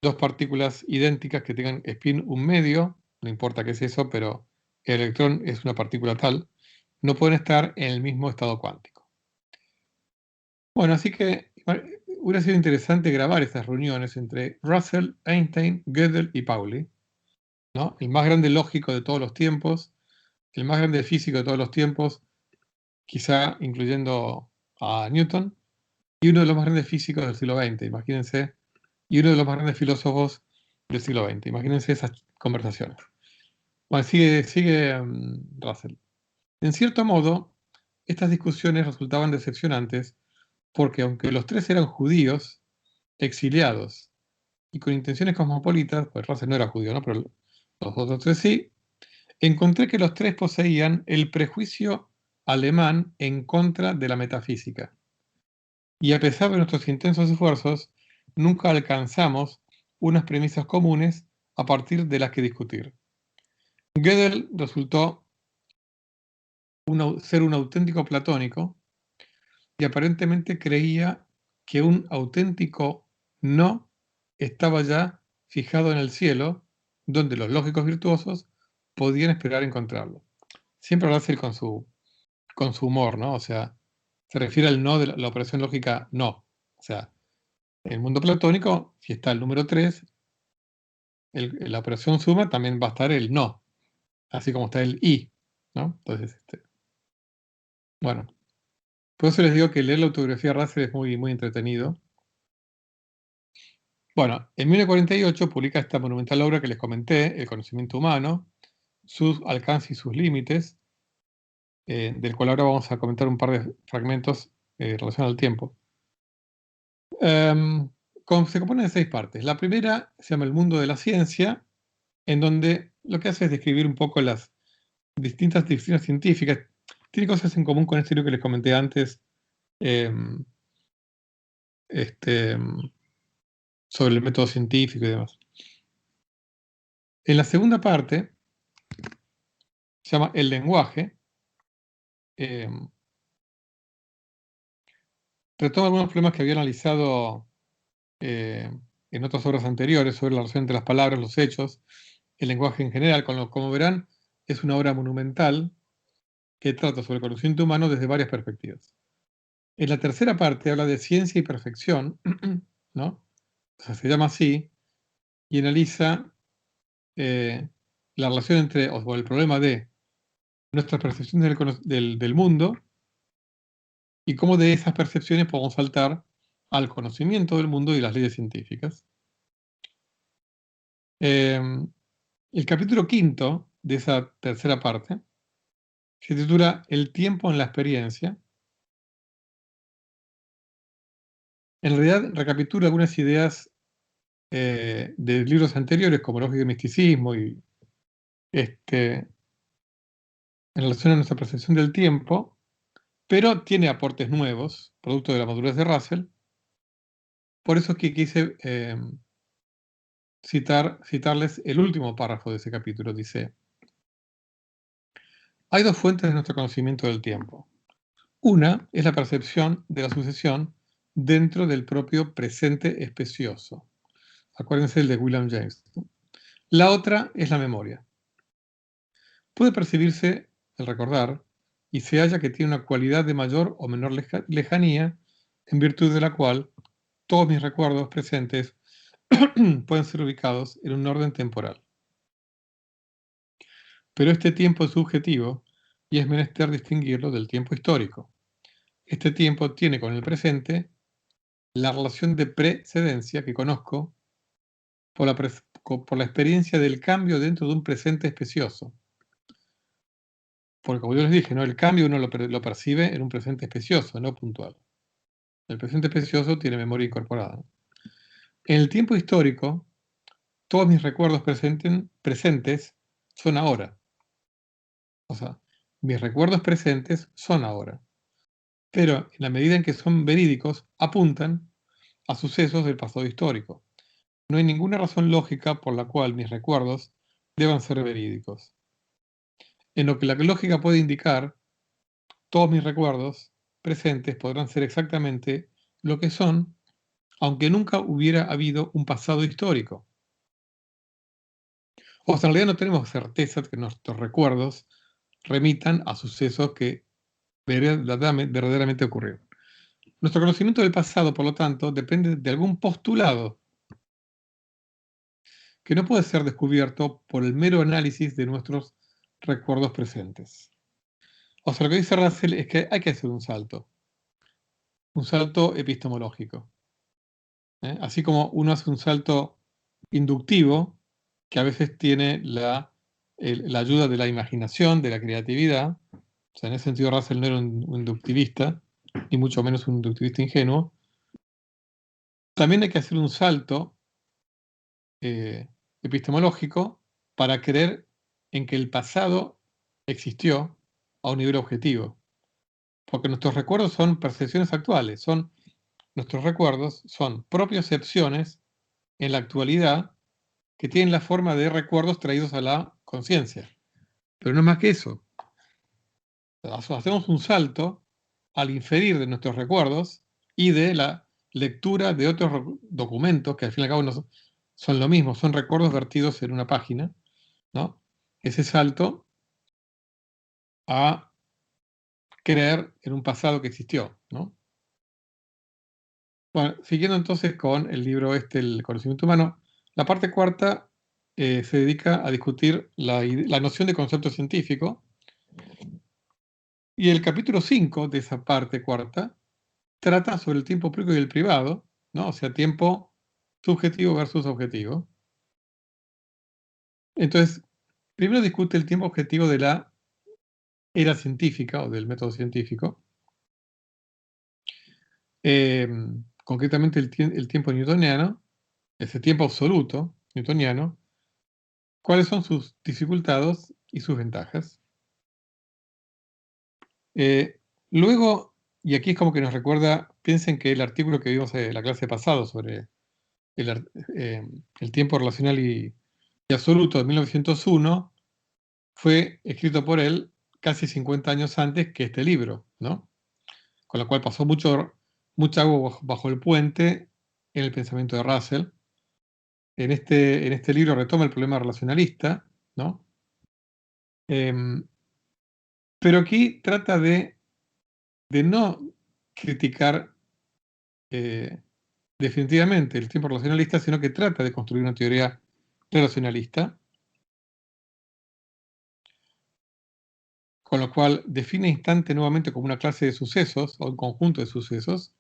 dos partículas idénticas que tengan spin un medio, no importa qué es eso, pero el electrón es una partícula tal, no pueden estar en el mismo estado cuántico. Bueno, así que hubiera sido interesante grabar estas reuniones entre Russell, Einstein, Gödel y Pauli, ¿no? El más grande lógico de todos los tiempos, el más grande físico de todos los tiempos, quizá incluyendo a Newton, y uno de los más grandes físicos del siglo XX, imagínense, y uno de los más grandes filósofos del siglo XX. Imagínense esas conversaciones. Bueno, sigue Russell. En cierto modo, estas discusiones resultaban decepcionantes porque aunque los tres eran judíos, exiliados y con intenciones cosmopolitas, pues Russell no era judío, ¿no? Pero los otros tres sí, encontré que los tres poseían el prejuicio alemán en contra de la metafísica. Y a pesar de nuestros intensos esfuerzos, nunca alcanzamos unas premisas comunes a partir de las que discutir. Gödel resultó ser un auténtico platónico y aparentemente creía que un auténtico no estaba ya fijado en el cielo, donde los lógicos virtuosos podían esperar encontrarlo. Siempre Russell con su humor, ¿no? O sea, se refiere al no de la operación lógica no. O sea, en el mundo platónico, si está el número 3, en la operación suma también va a estar el no, así como está el y, ¿no? Entonces, bueno, por eso les digo que leer la autobiografía de Russell es muy, muy entretenido. Bueno, en 1948 publica esta monumental obra que les comenté, El conocimiento humano, sus alcances y sus límites, del cual ahora vamos a comentar un par de fragmentos relacionados al tiempo. Se compone de 6 partes. La primera se llama El mundo de la ciencia, en donde lo que hace es describir un poco las distintas disciplinas científicas. Tiene cosas en común con este libro que les comenté antes, em, este, sobre el método científico y demás. En la segunda parte, se llama El lenguaje, retoma algunos problemas que había analizado en otras obras anteriores sobre la relación entre las palabras, los hechos, el lenguaje en general. Como verán, es una obra monumental que trata sobre el conocimiento humano desde varias perspectivas. En la tercera parte habla de ciencia y perfección, ¿no? O sea, se llama así, y analiza la relación entre, o el problema de nuestras percepciones del mundo y cómo de esas percepciones podemos saltar al conocimiento del mundo y las leyes científicas. El capítulo quinto de esa tercera parte se titula El tiempo en la experiencia. En realidad recapitula algunas ideas de libros anteriores, como Lógica y Misticismo, y en relación a nuestra percepción del tiempo, pero tiene aportes nuevos, producto de la madurez de Russell. Por eso es que quise citarles el último párrafo de ese capítulo. Dice: hay dos fuentes de nuestro conocimiento del tiempo. Una es la percepción de la sucesión dentro del propio presente especioso. Acuérdense el de William James, ¿no? La otra es la memoria. Puede percibirse el recordar y se halla que tiene una cualidad de mayor o menor lejanía, en virtud de la cual todos mis recuerdos presentes pueden ser ubicados en un orden temporal. Pero este tiempo es subjetivo y es menester distinguirlo del tiempo histórico. Este tiempo tiene con el presente la relación de precedencia que conozco por la experiencia del cambio dentro de un presente especioso. Porque como yo les dije, ¿no? El cambio uno lo percibe en un presente especioso, no puntual. El presente especioso tiene memoria incorporada. En el tiempo histórico, todos mis recuerdos presentes son ahora. O sea, mis recuerdos presentes son ahora. Pero en la medida en que son verídicos, apuntan a sucesos del pasado histórico. No hay ninguna razón lógica por la cual mis recuerdos deban ser verídicos. En lo que la lógica puede indicar, todos mis recuerdos presentes podrán ser exactamente lo que son, aunque nunca hubiera habido un pasado histórico. O sea, en realidad no tenemos certeza de que nuestros recuerdos remitan a sucesos que verdaderamente ocurrieron. Nuestro conocimiento del pasado, por lo tanto, depende de algún postulado que no puede ser descubierto por el mero análisis de nuestros recuerdos presentes. O sea, lo que dice Russell es que hay que hacer un salto epistemológico. Así como uno hace un salto inductivo, que a veces tiene la ayuda de la imaginación, de la creatividad. O sea, en ese sentido Russell no era un inductivista, ni mucho menos un inductivista ingenuo. También hay que hacer un salto epistemológico para creer en que el pasado existió a un nivel objetivo. Porque nuestros recuerdos son percepciones actuales, nuestros recuerdos son propiocepciones en la actualidad que tienen la forma de recuerdos traídos a la conciencia. Pero no es más que eso. Hacemos un salto al inferir de nuestros recuerdos y de la lectura de otros documentos, que al fin y al cabo no son lo mismo, son recuerdos vertidos en una página, ¿no? Ese salto a creer en un pasado que existió, ¿no? Bueno, siguiendo entonces con el libro El conocimiento humano, la parte cuarta se dedica a discutir la noción de concepto científico, y el capítulo 5 de esa parte cuarta trata sobre el tiempo público y el privado, ¿no? O sea, tiempo subjetivo versus objetivo. Entonces, primero discute el tiempo objetivo de la era científica o del método científico, concretamente el tiempo newtoniano, ese tiempo absoluto newtoniano, cuáles son sus dificultades y sus ventajas. Luego, y aquí es como que nos recuerda, piensen que el artículo que vimos en la clase pasada sobre el tiempo relacional y absoluto de 1901 fue escrito por él casi 50 años antes que este libro, ¿no? Con lo cual pasó mucha agua bajo el puente en el pensamiento de Russell. En este libro retoma el problema relacionalista, ¿no? Pero aquí trata de no criticar definitivamente el tiempo relacionalista, sino que trata de construir una teoría relacionalista, con lo cual define instante nuevamente como una clase de sucesos o un conjunto de sucesos,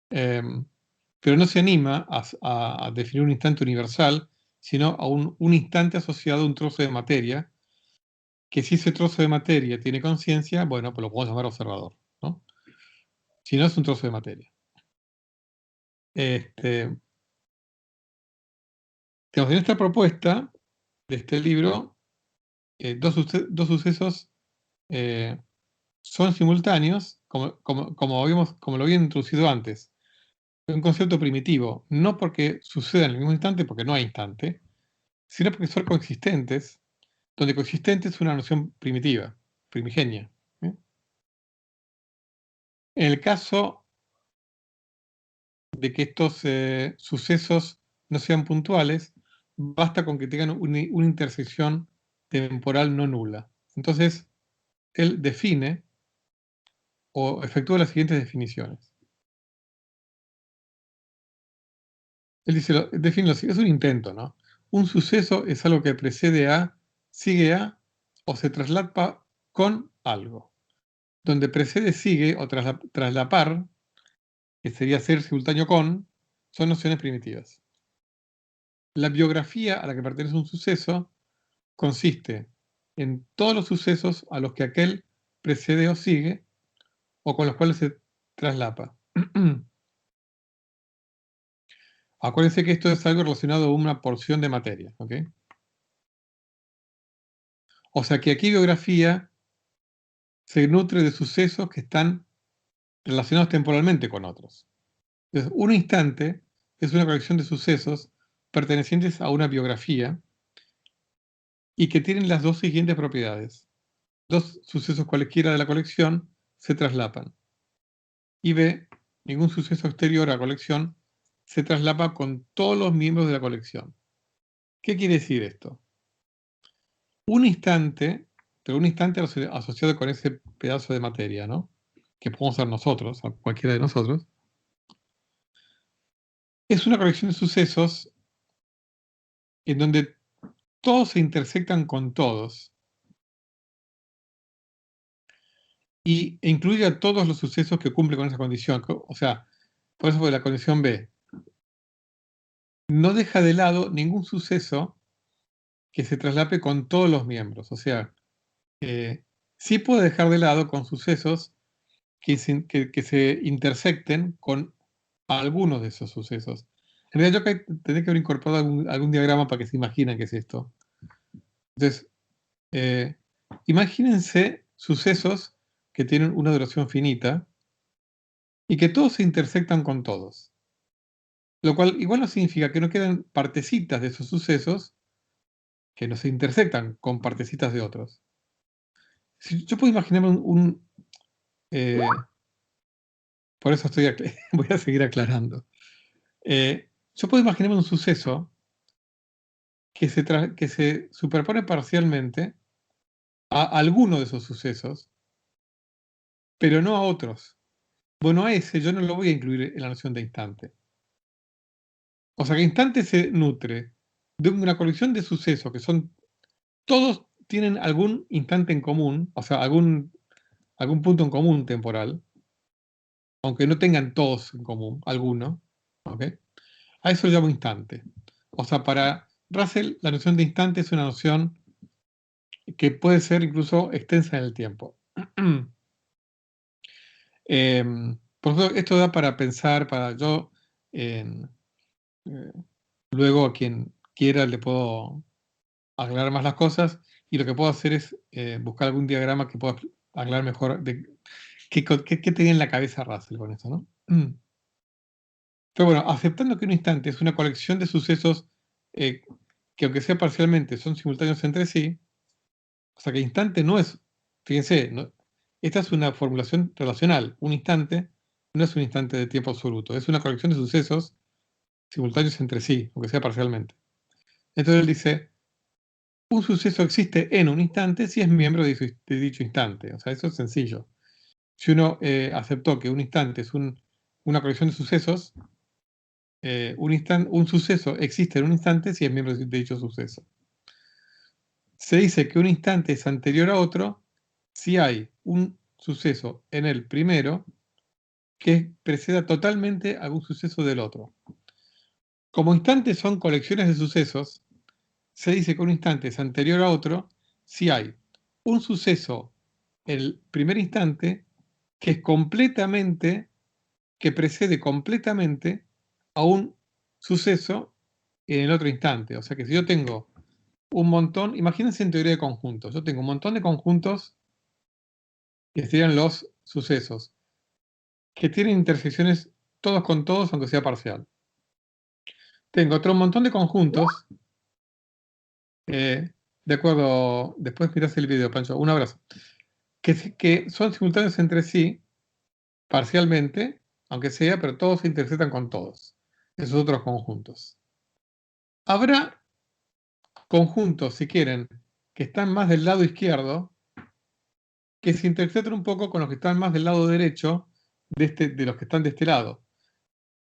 pero no se anima a definir un instante universal, sino a un instante asociado a un trozo de materia, que si ese trozo de materia tiene conciencia, bueno, pues lo podemos llamar observador, ¿no? Si no, es un trozo de materia. En esta propuesta de este libro, dos sucesos son simultáneos, como lo había introducido antes. Un concepto primitivo, no porque suceda en el mismo instante, porque no hay instante, sino porque son coexistentes, donde coexistente es una noción primitiva, primigenia. En el caso de que estos sucesos no sean puntuales, basta con que tengan una intersección temporal no nula. Entonces, él define o efectúa las siguientes definiciones. Él define es un intento, ¿no? Un suceso es algo que precede a, sigue a o se traslapa con algo. Donde precede, sigue o traslapar, que sería ser simultáneo con, son nociones primitivas. La biografía a la que pertenece un suceso consiste en todos los sucesos a los que aquel precede o sigue o con los cuales se traslapa. Acuérdense que esto es algo relacionado a una porción de materia, ¿ok? O sea que aquí biografía se nutre de sucesos que están relacionados temporalmente con otros. Entonces, un instante es una colección de sucesos pertenecientes a una biografía y que tienen las dos siguientes propiedades. Dos sucesos cualesquiera de la colección se traslapan. Y B, ningún suceso exterior a la colección se traslapa con todos los miembros de la colección. ¿Qué quiere decir esto? Un instante, pero un instante asociado con ese pedazo de materia, ¿no? Que podemos ser nosotros, cualquiera de nosotros, es una colección de sucesos en donde todos se intersectan con todos e incluye a todos los sucesos que cumplen con esa condición. O sea, por eso fue la condición B. No deja de lado ningún suceso que se traslape con todos los miembros. O sea, sí puede dejar de lado con sucesos que se intersecten con algunos de esos sucesos. En realidad yo tendría que haber incorporado algún diagrama para que se imaginen qué es esto. Entonces, imagínense sucesos que tienen una duración finita y que todos se intersectan con todos. Lo cual igual no significa que no quedan partecitas de esos sucesos que no se intersectan con partecitas de otros. Si yo puedo imaginarme por eso voy a seguir aclarando. Yo puedo imaginarme un suceso que se superpone parcialmente a alguno de esos sucesos, pero no a otros. Bueno, a ese yo no lo voy a incluir en la noción de instante. O sea que instante se nutre de una colección de sucesos que todos tienen algún instante en común, o sea, algún punto en común temporal, aunque no tengan todos en común, alguno, ¿ok? A eso lo llamo instante. O sea, para Russell, la noción de instante es una noción que puede ser incluso extensa en el tiempo. Por eso esto da para pensar, luego a quien quiera le puedo aclarar más las cosas y lo que puedo hacer es buscar algún diagrama que pueda aclarar mejor de qué tenía en la cabeza Russell con eso, ¿no? Pero bueno, aceptando que un instante es una colección de sucesos que aunque sea parcialmente son simultáneos entre sí, o sea que instante no es, fíjense, esta es una formulación relacional. Un instante no es un instante de tiempo absoluto, es una colección de sucesos simultáneos entre sí, aunque sea parcialmente. Entonces él dice, un suceso existe en un instante si es miembro de dicho instante. O sea, eso es sencillo. Si uno aceptó que un instante es una colección de sucesos, un suceso existe en un instante si es miembro de dicho suceso. Se dice que un instante es anterior a otro si hay un suceso en el primero que preceda totalmente algún suceso del otro. Como instantes son colecciones de sucesos, se dice que un instante es anterior a otro si hay un suceso en el primer instante que precede completamente a un suceso en el otro instante. O sea que si yo tengo un montón, imagínense en teoría de conjuntos, yo tengo un montón de conjuntos que serían los sucesos, que tienen intersecciones todos con todos, aunque sea parcial. Tengo otro montón de conjuntos, de acuerdo, después mirás el video, Pancho, un abrazo, que son simultáneos entre sí, parcialmente, aunque sea, pero todos se intersectan con todos, esos otros conjuntos. Habrá conjuntos, si quieren, que están más del lado izquierdo, que se intersectan un poco con los que están más del lado derecho de los que están de este lado.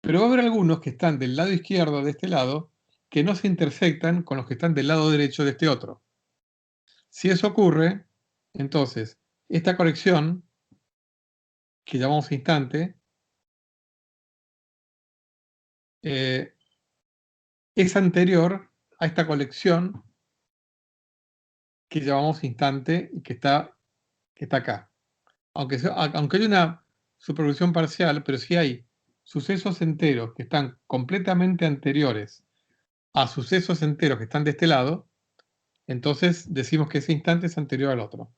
Pero va a haber algunos que están del lado izquierdo de este lado que no se intersectan con los que están del lado derecho de este otro. Si eso ocurre, entonces esta colección, que llamamos instante, es anterior a esta colección que llamamos instante y que está acá. Aunque haya una superposición parcial, pero si hay sucesos enteros que están completamente anteriores a sucesos enteros que están de este lado, entonces decimos que ese instante es anterior al otro.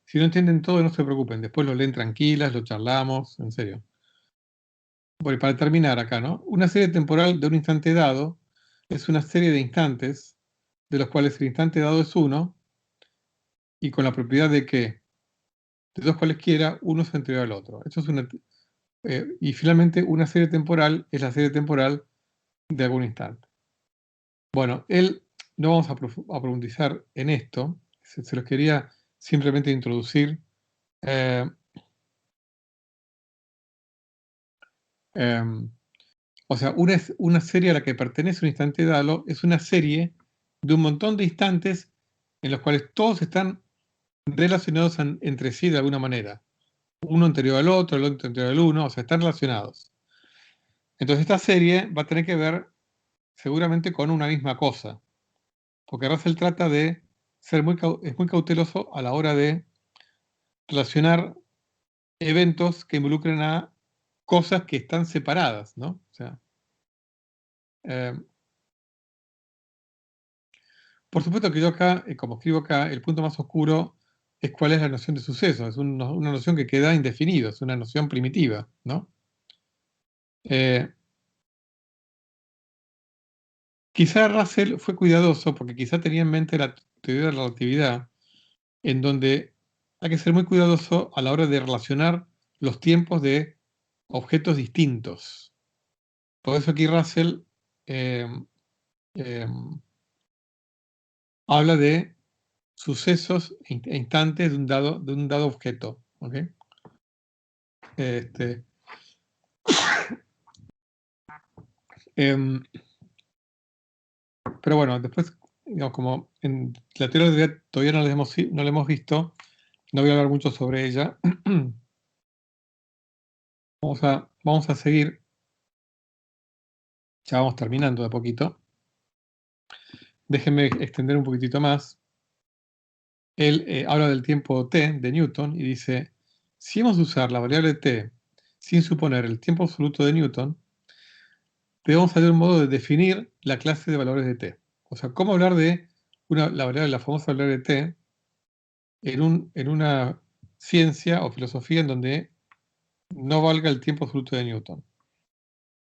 Si no entienden todo, no se preocupen, después lo leen tranquilas, lo charlamos, en serio. Bueno, para terminar acá, ¿no? Una serie temporal de un instante dado es una serie de instantes de los cuales el instante dado es uno y con la propiedad de que de dos cualesquiera, uno es anterior al otro. Esto es y finalmente una serie temporal es la serie temporal de algún instante. Bueno, no vamos a profundizar en esto, se los quería simplemente introducir. Eh, em, O sea, una serie a la que pertenece un instante dado es una serie de un montón de instantes en los cuales todos están relacionados entre sí de alguna manera. Uno anterior al otro, el otro anterior al uno, o sea, están relacionados. Entonces esta serie va a tener que ver seguramente con una misma cosa, porque Russell trata de es muy cauteloso a la hora de relacionar eventos que involucren a cosas que están separadas, ¿no? O sea, eh, por supuesto que yo acá, como escribo acá, el punto más oscuro es cuál es la noción de suceso. Es una noción que queda indefinida, es una noción primitiva, ¿no? Quizá Russell fue cuidadoso porque quizá tenía en mente la teoría de la relatividad, en donde hay que ser muy cuidadoso a la hora de relacionar los tiempos de objetos distintos. Por eso aquí Russell eh, eh, habla de sucesos e instantes de un dado objeto. ¿Okay? Este, pero bueno, después, digamos, como en la teoría de la relatividad todavía no la hemos visto, no voy a hablar mucho sobre ella. Vamos a seguir. Ya vamos terminando de a poquito. Déjenme extender un poquitito más. Él habla del tiempo t de Newton y dice, si hemos de usar la variable t sin suponer el tiempo absoluto de Newton, debemos hallar un modo de definir la clase de valores de t. O sea, ¿cómo hablar de la famosa variable de t en una ciencia o filosofía en donde no valga el tiempo absoluto de Newton?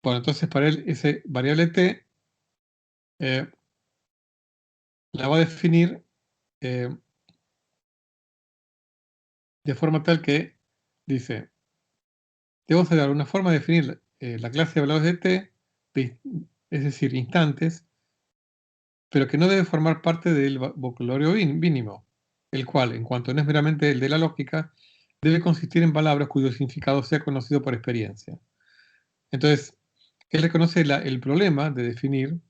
Bueno, entonces para él ese variable t la va a definir de forma tal que dice, debemos hallar una forma de definir la clase de valores de t, es decir, instantes, pero que no debe formar parte del vocabulario mínimo, el cual, en cuanto no es meramente el de la lógica, debe consistir en palabras cuyo significado sea conocido por experiencia. Entonces, él reconoce el problema de definir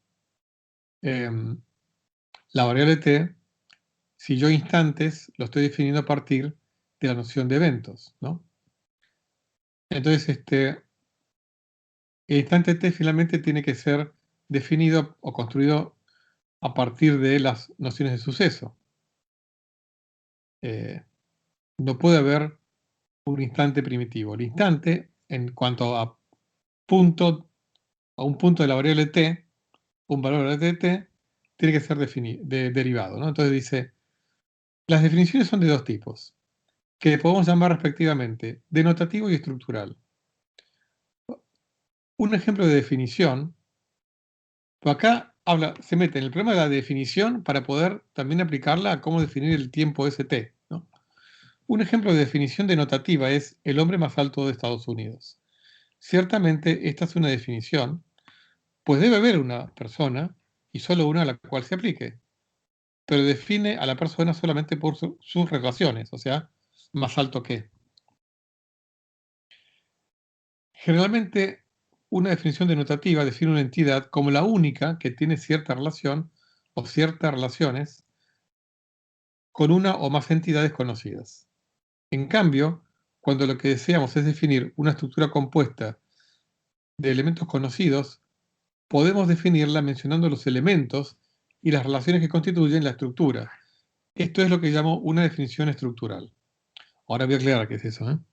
la variable t si yo instantes lo estoy definiendo a partir de la noción de eventos, ¿no? Entonces, el instante t finalmente tiene que ser definido o construido a partir de las nociones de suceso. No puede haber un instante primitivo. El instante, en cuanto a un punto de la variable t, un valor de t, tiene que ser derivado, ¿no? Entonces dice, las definiciones son de dos tipos, que podemos llamar respectivamente denotativo y estructural. Un ejemplo de definición, acá se mete en el problema de la definición para poder también aplicarla a cómo definir el tiempo st, ¿no? Un ejemplo de definición denotativa es el hombre más alto de Estados Unidos. Ciertamente esta es una definición, pues debe haber una persona y solo una a la cual se aplique, pero define a la persona solamente por sus relaciones, o sea, más alto que. Generalmente, una definición denotativa define una entidad como la única que tiene cierta relación o ciertas relaciones con una o más entidades conocidas. En cambio, cuando lo que deseamos es definir una estructura compuesta de elementos conocidos, podemos definirla mencionando los elementos y las relaciones que constituyen la estructura. Esto es lo que llamo una definición estructural. Ahora voy a aclarar qué es eso.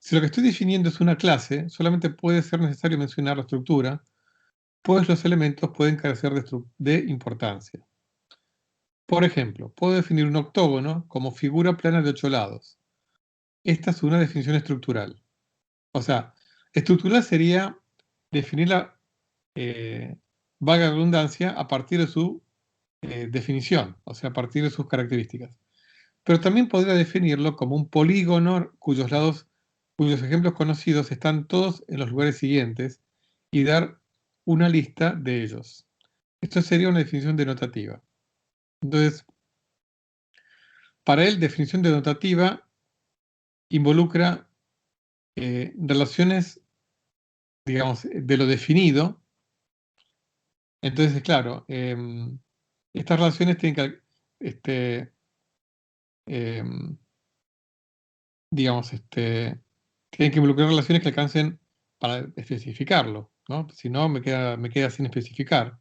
Si lo que estoy definiendo es una clase, solamente puede ser necesario mencionar la estructura, pues los elementos pueden carecer de importancia. Por ejemplo, puedo definir un octógono como figura plana de 8 lados. Esta es una definición estructural. O sea, estructural sería definir la vaga redundancia a partir de su definición, o sea, a partir de sus características. Pero también podría definirlo como un polígono cuyos ejemplos conocidos están todos en los lugares siguientes y dar una lista de ellos. Esto sería una definición denotativa. Entonces, para él, definición denotativa involucra relaciones digamos, de lo definido. Entonces, claro, estas relaciones tienen que, em, digamos, tienen que involucrar relaciones que alcancen para especificarlo, ¿no? Si no, me queda sin especificar.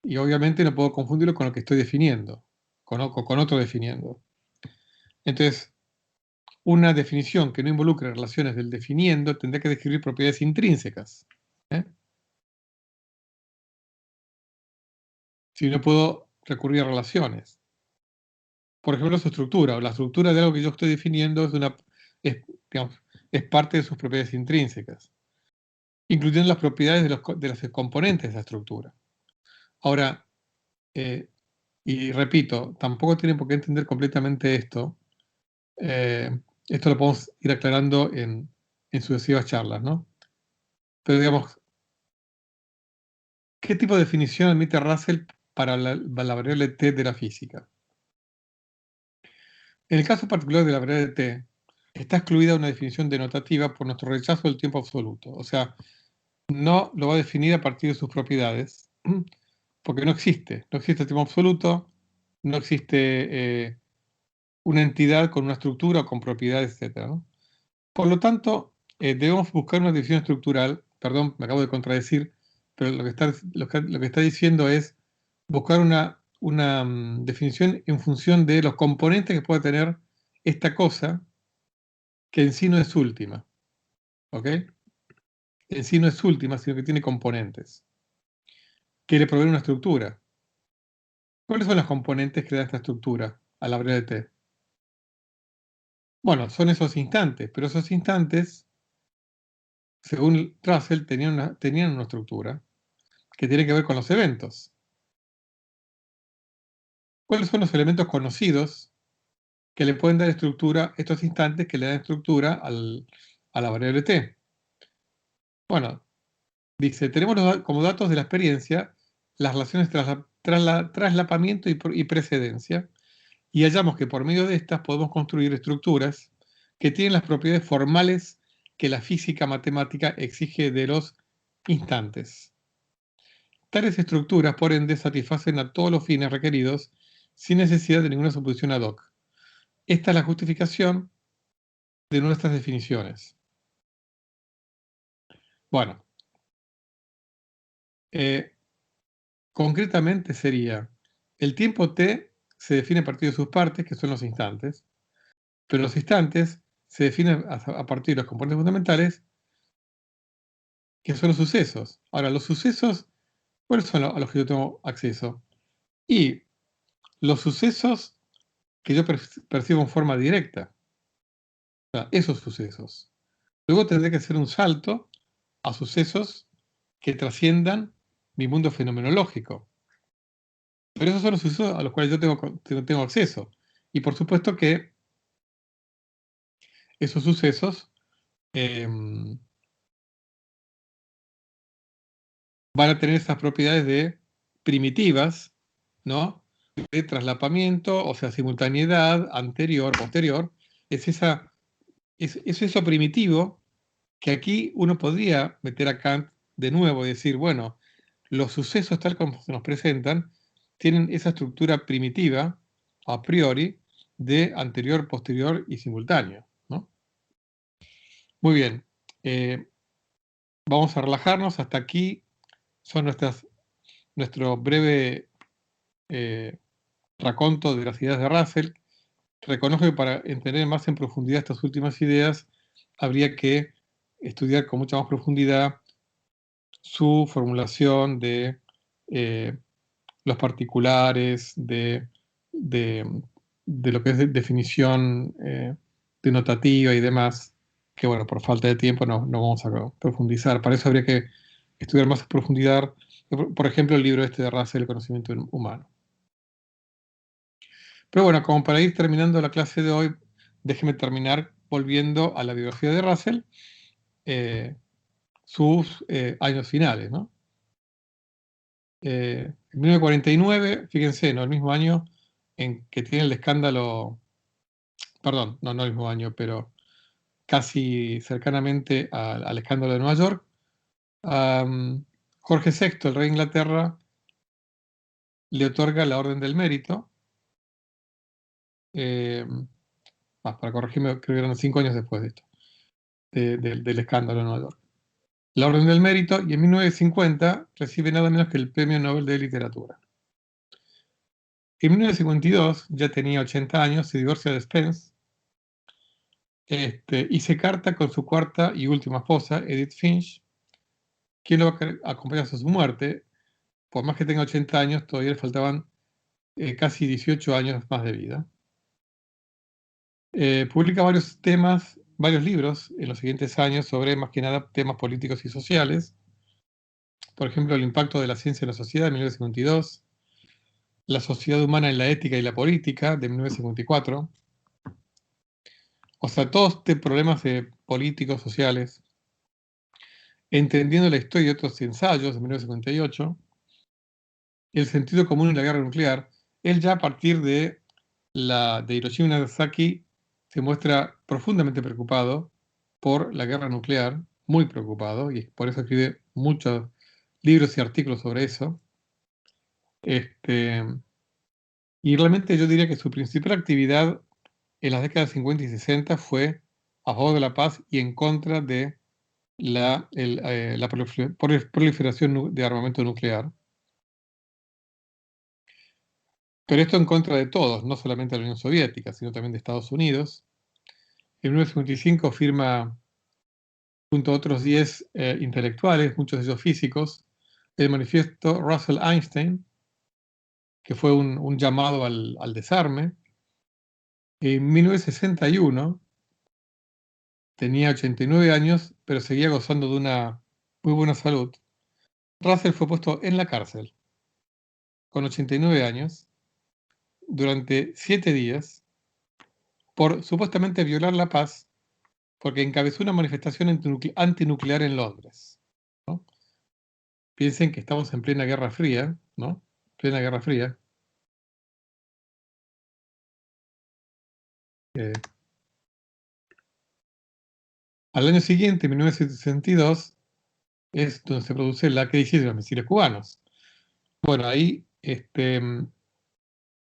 Y obviamente no puedo confundirlo con lo que estoy definiendo, con otro definiendo. Entonces, una definición que no involucre relaciones del definiendo tendrá que describir propiedades intrínsecas. ¿Eh? Si no puedo recurrir a relaciones. Por ejemplo, su estructura, o la estructura de algo que yo estoy definiendo digamos, es parte de sus propiedades intrínsecas, incluyendo las propiedades de los componentes de esa estructura. Ahora, y repito, tampoco tienen por qué entender completamente esto. Esto lo podemos ir aclarando en sucesivas charlas, ¿no? Pero digamos, ¿qué tipo de definición admite Russell para la variable t de la física? En el caso particular de la variable t, está excluida una definición denotativa por nuestro rechazo del tiempo absoluto. O sea, no lo va a definir a partir de sus propiedades, porque no existe. No existe el tiempo absoluto, no existe una entidad con una estructura o con propiedades, etc., ¿no? Por lo tanto, debemos buscar una definición estructural. Perdón, me acabo de contradecir, pero lo que está diciendo es buscar una definición en función de los componentes que puede tener esta cosa, que en sí no es última. ¿Ok? En sí no es última, sino que tiene componentes, que le proveen una estructura. ¿Cuáles son los componentes que dan esta estructura a la variable t? Bueno, son esos instantes, pero esos instantes, según Russell, tenían una estructura que tiene que ver con los eventos. ¿Cuáles son los elementos conocidos que le pueden dar estructura a estos instantes que le dan estructura a la variable t? Bueno, dice, tenemos como datos de la experiencia las relaciones traslapamiento y precedencia, y hallamos que por medio de estas podemos construir estructuras que tienen las propiedades formales que la física matemática exige de los instantes. Tales estructuras, por ende, satisfacen a todos los fines requeridos sin necesidad de ninguna suposición ad hoc. Esta es la justificación de nuestras definiciones. Bueno, concretamente sería, el tiempo t se define a partir de sus partes, que son los instantes, pero los instantes se definen a partir de los componentes fundamentales, que son los sucesos. Ahora, los sucesos, ¿cuáles son a los que yo tengo acceso? Y los sucesos que yo percibo en forma directa, o sea, esos sucesos. Luego tendré que hacer un salto a sucesos que trasciendan mi mundo fenomenológico. Pero esos son los sucesos a los cuales yo tengo acceso. Y por supuesto que esos sucesos van a tener esas propiedades de primitivas, ¿no? De traslapamiento, o sea, simultaneidad, anterior, posterior. Es eso primitivo que aquí uno podría meter a Kant de nuevo y decir, bueno, los sucesos tal como se nos presentan tienen esa estructura primitiva, a priori, de anterior, posterior y simultáneo, ¿no? Muy bien. Vamos a relajarnos. Hasta aquí son nuestro breve raconto de las ideas de Russell. Reconozco que para entender más en profundidad estas últimas ideas habría que estudiar con mucha más profundidad su formulación de los particulares, de lo que es definición denotativa y demás, que bueno, por falta de tiempo no vamos a profundizar. Para eso habría que estudiar más en profundidad, por ejemplo, el libro este de Russell, El conocimiento humano. Pero bueno, como para ir terminando la clase de hoy, déjeme terminar volviendo a la biografía de Russell, sus años finales, ¿no? En 1949, fíjense, ¿no? El mismo año en que tiene el escándalo, perdón, no el mismo año, pero casi cercanamente al escándalo de Nueva York, Jorge VI, el rey de Inglaterra, le otorga la Orden del Mérito. Para corregirme, creo que eran 5 años después de esto, del escándalo en Nueva York. La Orden del Mérito, y en 1950 recibe nada menos que el Premio Nobel de Literatura. En 1952, ya tenía 80 años, se divorcia de Spence, y se carta con su cuarta y última esposa, Edith Finch, quien lo va a acompañar hasta su muerte. Por más que tenga 80 años, todavía le faltaban casi 18 años más de vida. Publica varios libros en los siguientes años sobre, más que nada, temas políticos y sociales. Por ejemplo, El impacto de la ciencia en la sociedad, de 1952. La sociedad humana en la ética y la política, de 1954. O sea, todos problemas políticos, sociales. Entendiendo la historia y otros ensayos, de 1958. El sentido común en la guerra nuclear. Él ya a partir de Hiroshima y Nagasaki se muestra profundamente preocupado por la guerra nuclear, muy preocupado, y por eso escribe muchos libros y artículos sobre eso. Y realmente yo diría que su principal actividad en las décadas 50 y 60 fue a favor de la paz y en contra de la proliferación de armamento nuclear. Pero esto en contra de todos, no solamente de la Unión Soviética, sino también de Estados Unidos. En 1955 firma, junto a otros 10 intelectuales, muchos de ellos físicos, el manifiesto Russell-Einstein, que fue un llamado al desarme. En 1961 tenía 89 años, pero seguía gozando de una muy buena salud. Russell fue puesto en la cárcel con 89 años durante 7 días por supuestamente violar la paz, porque encabezó una manifestación antinuclear en Londres, ¿no? Piensen que estamos en plena Guerra Fría, ¿no? Plena Guerra Fría. Al año siguiente, en 1962, es donde se produce la crisis de los misiles cubanos. Bueno, ahí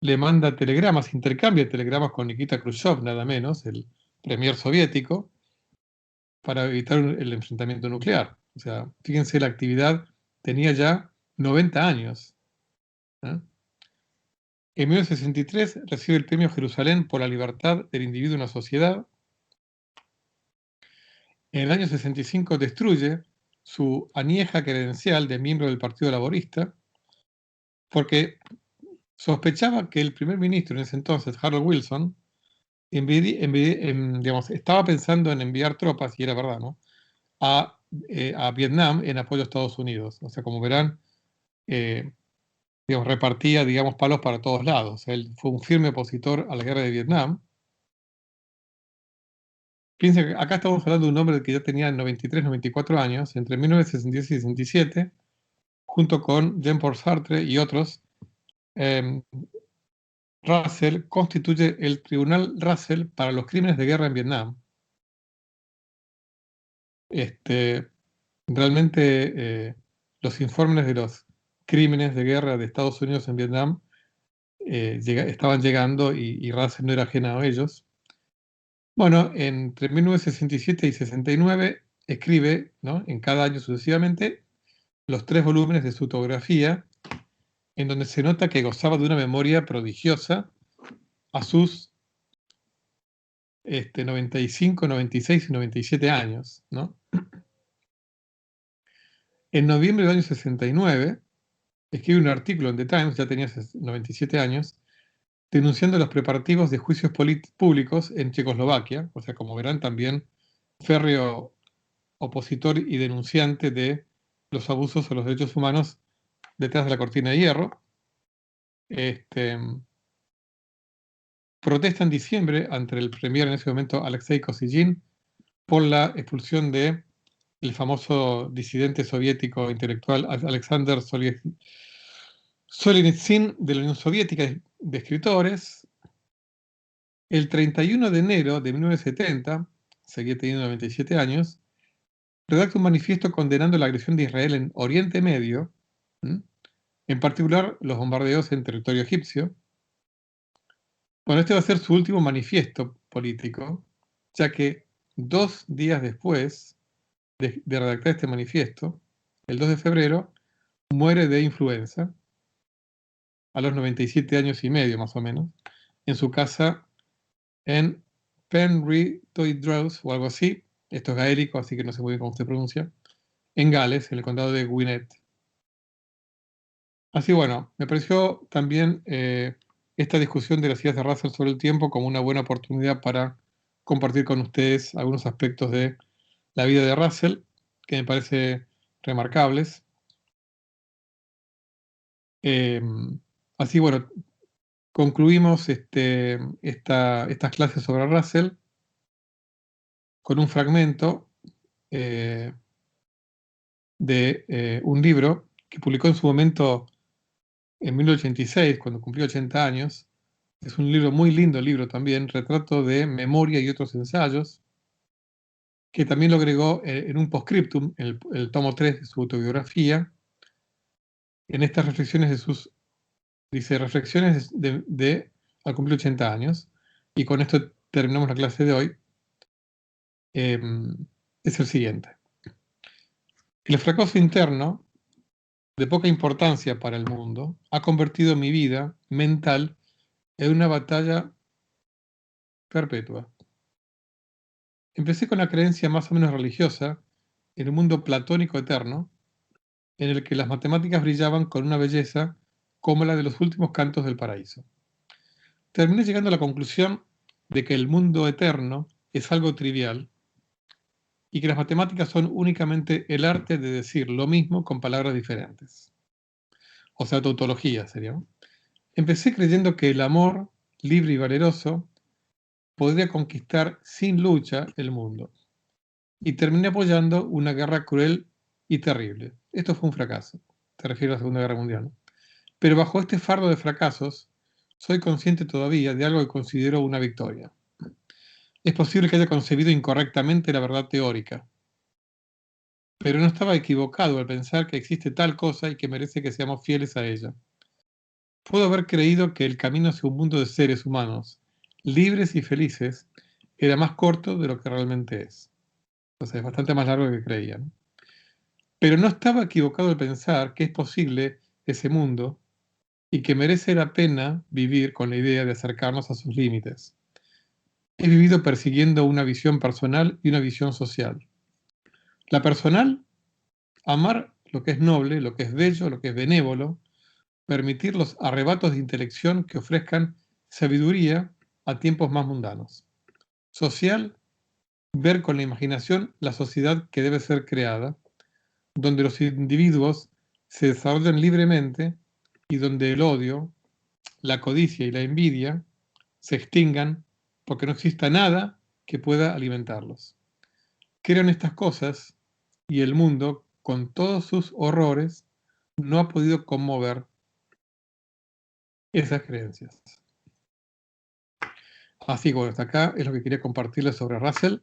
le manda telegramas, intercambia telegramas con Nikita Khrushchev, nada menos, el premier soviético, para evitar el enfrentamiento nuclear. O sea, fíjense, la actividad tenía ya 90 años. ¿Eh? En 1963 recibe el Premio Jerusalén por la libertad del individuo en la sociedad. En el año 65 destruye su añeja credencial de miembro del Partido Laborista porque sospechaba que el primer ministro en ese entonces, Harold Wilson, estaba pensando en enviar tropas, y era verdad, ¿no?, a Vietnam en apoyo a Estados Unidos. O sea, como verán, repartía, palos para todos lados. Él fue un firme opositor a la guerra de Vietnam. Piensen que acá estamos hablando de un hombre que ya tenía 93, 94 años, entre 1966 y 67, junto con Jean-Paul Sartre y otros. Russell constituye el Tribunal Russell para los crímenes de guerra en Vietnam. Realmente los informes de los crímenes de guerra de Estados Unidos en Vietnam estaban llegando y Russell no era ajeno a ellos. Bueno, entre 1967 y 69 escribe, ¿no?, en cada año sucesivamente, los 3 volúmenes de su autobiografía, en donde se nota que gozaba de una memoria prodigiosa a sus 95, 96 y 97 años, ¿no? En noviembre del año 69 escribe un artículo en The Times, ya tenía 97 años, denunciando los preparativos de juicios públicos en Checoslovaquia. O sea, como verán, también férreo opositor y denunciante de los abusos a los derechos humanos detrás de la cortina de hierro. Protesta en diciembre ante el premier en ese momento, Alexei Kosygin, por la expulsión de el famoso disidente soviético intelectual Alexander Solzhenitsyn de la Unión Soviética de Escritores. El 31 de enero de 1970, seguía teniendo 97 años, redacta un manifiesto condenando la agresión de Israel en Oriente Medio, en particular los bombardeos en territorio egipcio. Bueno, este va a ser su último manifiesto político, ya que 2 días después de redactar este manifiesto, el 2 de febrero, muere de influenza, a los 97 años y medio más o menos, en su casa en Penrhyn-Toydrows o algo así. Esto es gaélico, así que no sé muy bien cómo se pronuncia. En Gales, en el condado de Gwynedd. Así bueno, me pareció también esta discusión de las ideas de Russell sobre el tiempo como una buena oportunidad para compartir con ustedes algunos aspectos de la vida de Russell que me parece remarcables. Así bueno, concluimos estas clases sobre Russell con un fragmento de un libro que publicó en su momento en 1986, cuando cumplió 80 años. Es un libro muy lindo, libro también, Retrato de Memoria y otros ensayos, que también lo agregó en un postscriptum, el tomo 3 de su autobiografía, en estas reflexiones de sus, dice, reflexiones al cumplir 80 años, y con esto terminamos la clase de hoy, es el siguiente. El fracaso interno, de poca importancia para el mundo, ha convertido mi vida mental en una batalla perpetua. Empecé con la creencia más o menos religiosa en un mundo platónico eterno, en el que las matemáticas brillaban con una belleza como la de los últimos cantos del paraíso. Terminé llegando a la conclusión de que el mundo eterno es algo trivial y que las matemáticas son únicamente el arte de decir lo mismo con palabras diferentes. O sea, tautología sería, ¿no? Empecé creyendo que el amor, libre y valeroso, podría conquistar sin lucha el mundo. Y terminé apoyando una guerra cruel y terrible. Esto fue un fracaso. Te refiero a la Segunda Guerra Mundial, ¿no? Pero bajo este fardo de fracasos, soy consciente todavía de algo que considero una victoria. Es posible que haya concebido incorrectamente la verdad teórica, pero no estaba equivocado al pensar que existe tal cosa y que merece que seamos fieles a ella. Puedo haber creído que el camino hacia un mundo de seres humanos, libres y felices, era más corto de lo que realmente es. O sea, es bastante más largo de lo que creía, ¿no? Pero no estaba equivocado al pensar que es posible ese mundo y que merece la pena vivir con la idea de acercarnos a sus límites. He vivido persiguiendo una visión personal y una visión social. La personal, amar lo que es noble, lo que es bello, lo que es benévolo, permitir los arrebatos de intelección que ofrezcan sabiduría a tiempos más mundanos. Social, ver con la imaginación la sociedad que debe ser creada, donde los individuos se desarrollan libremente y donde el odio, la codicia y la envidia se extingan porque no exista nada que pueda alimentarlos. Creo en estas cosas y el mundo, con todos sus horrores, no ha podido conmover esas creencias. Así que bueno, hasta acá es lo que quería compartirles sobre Russell.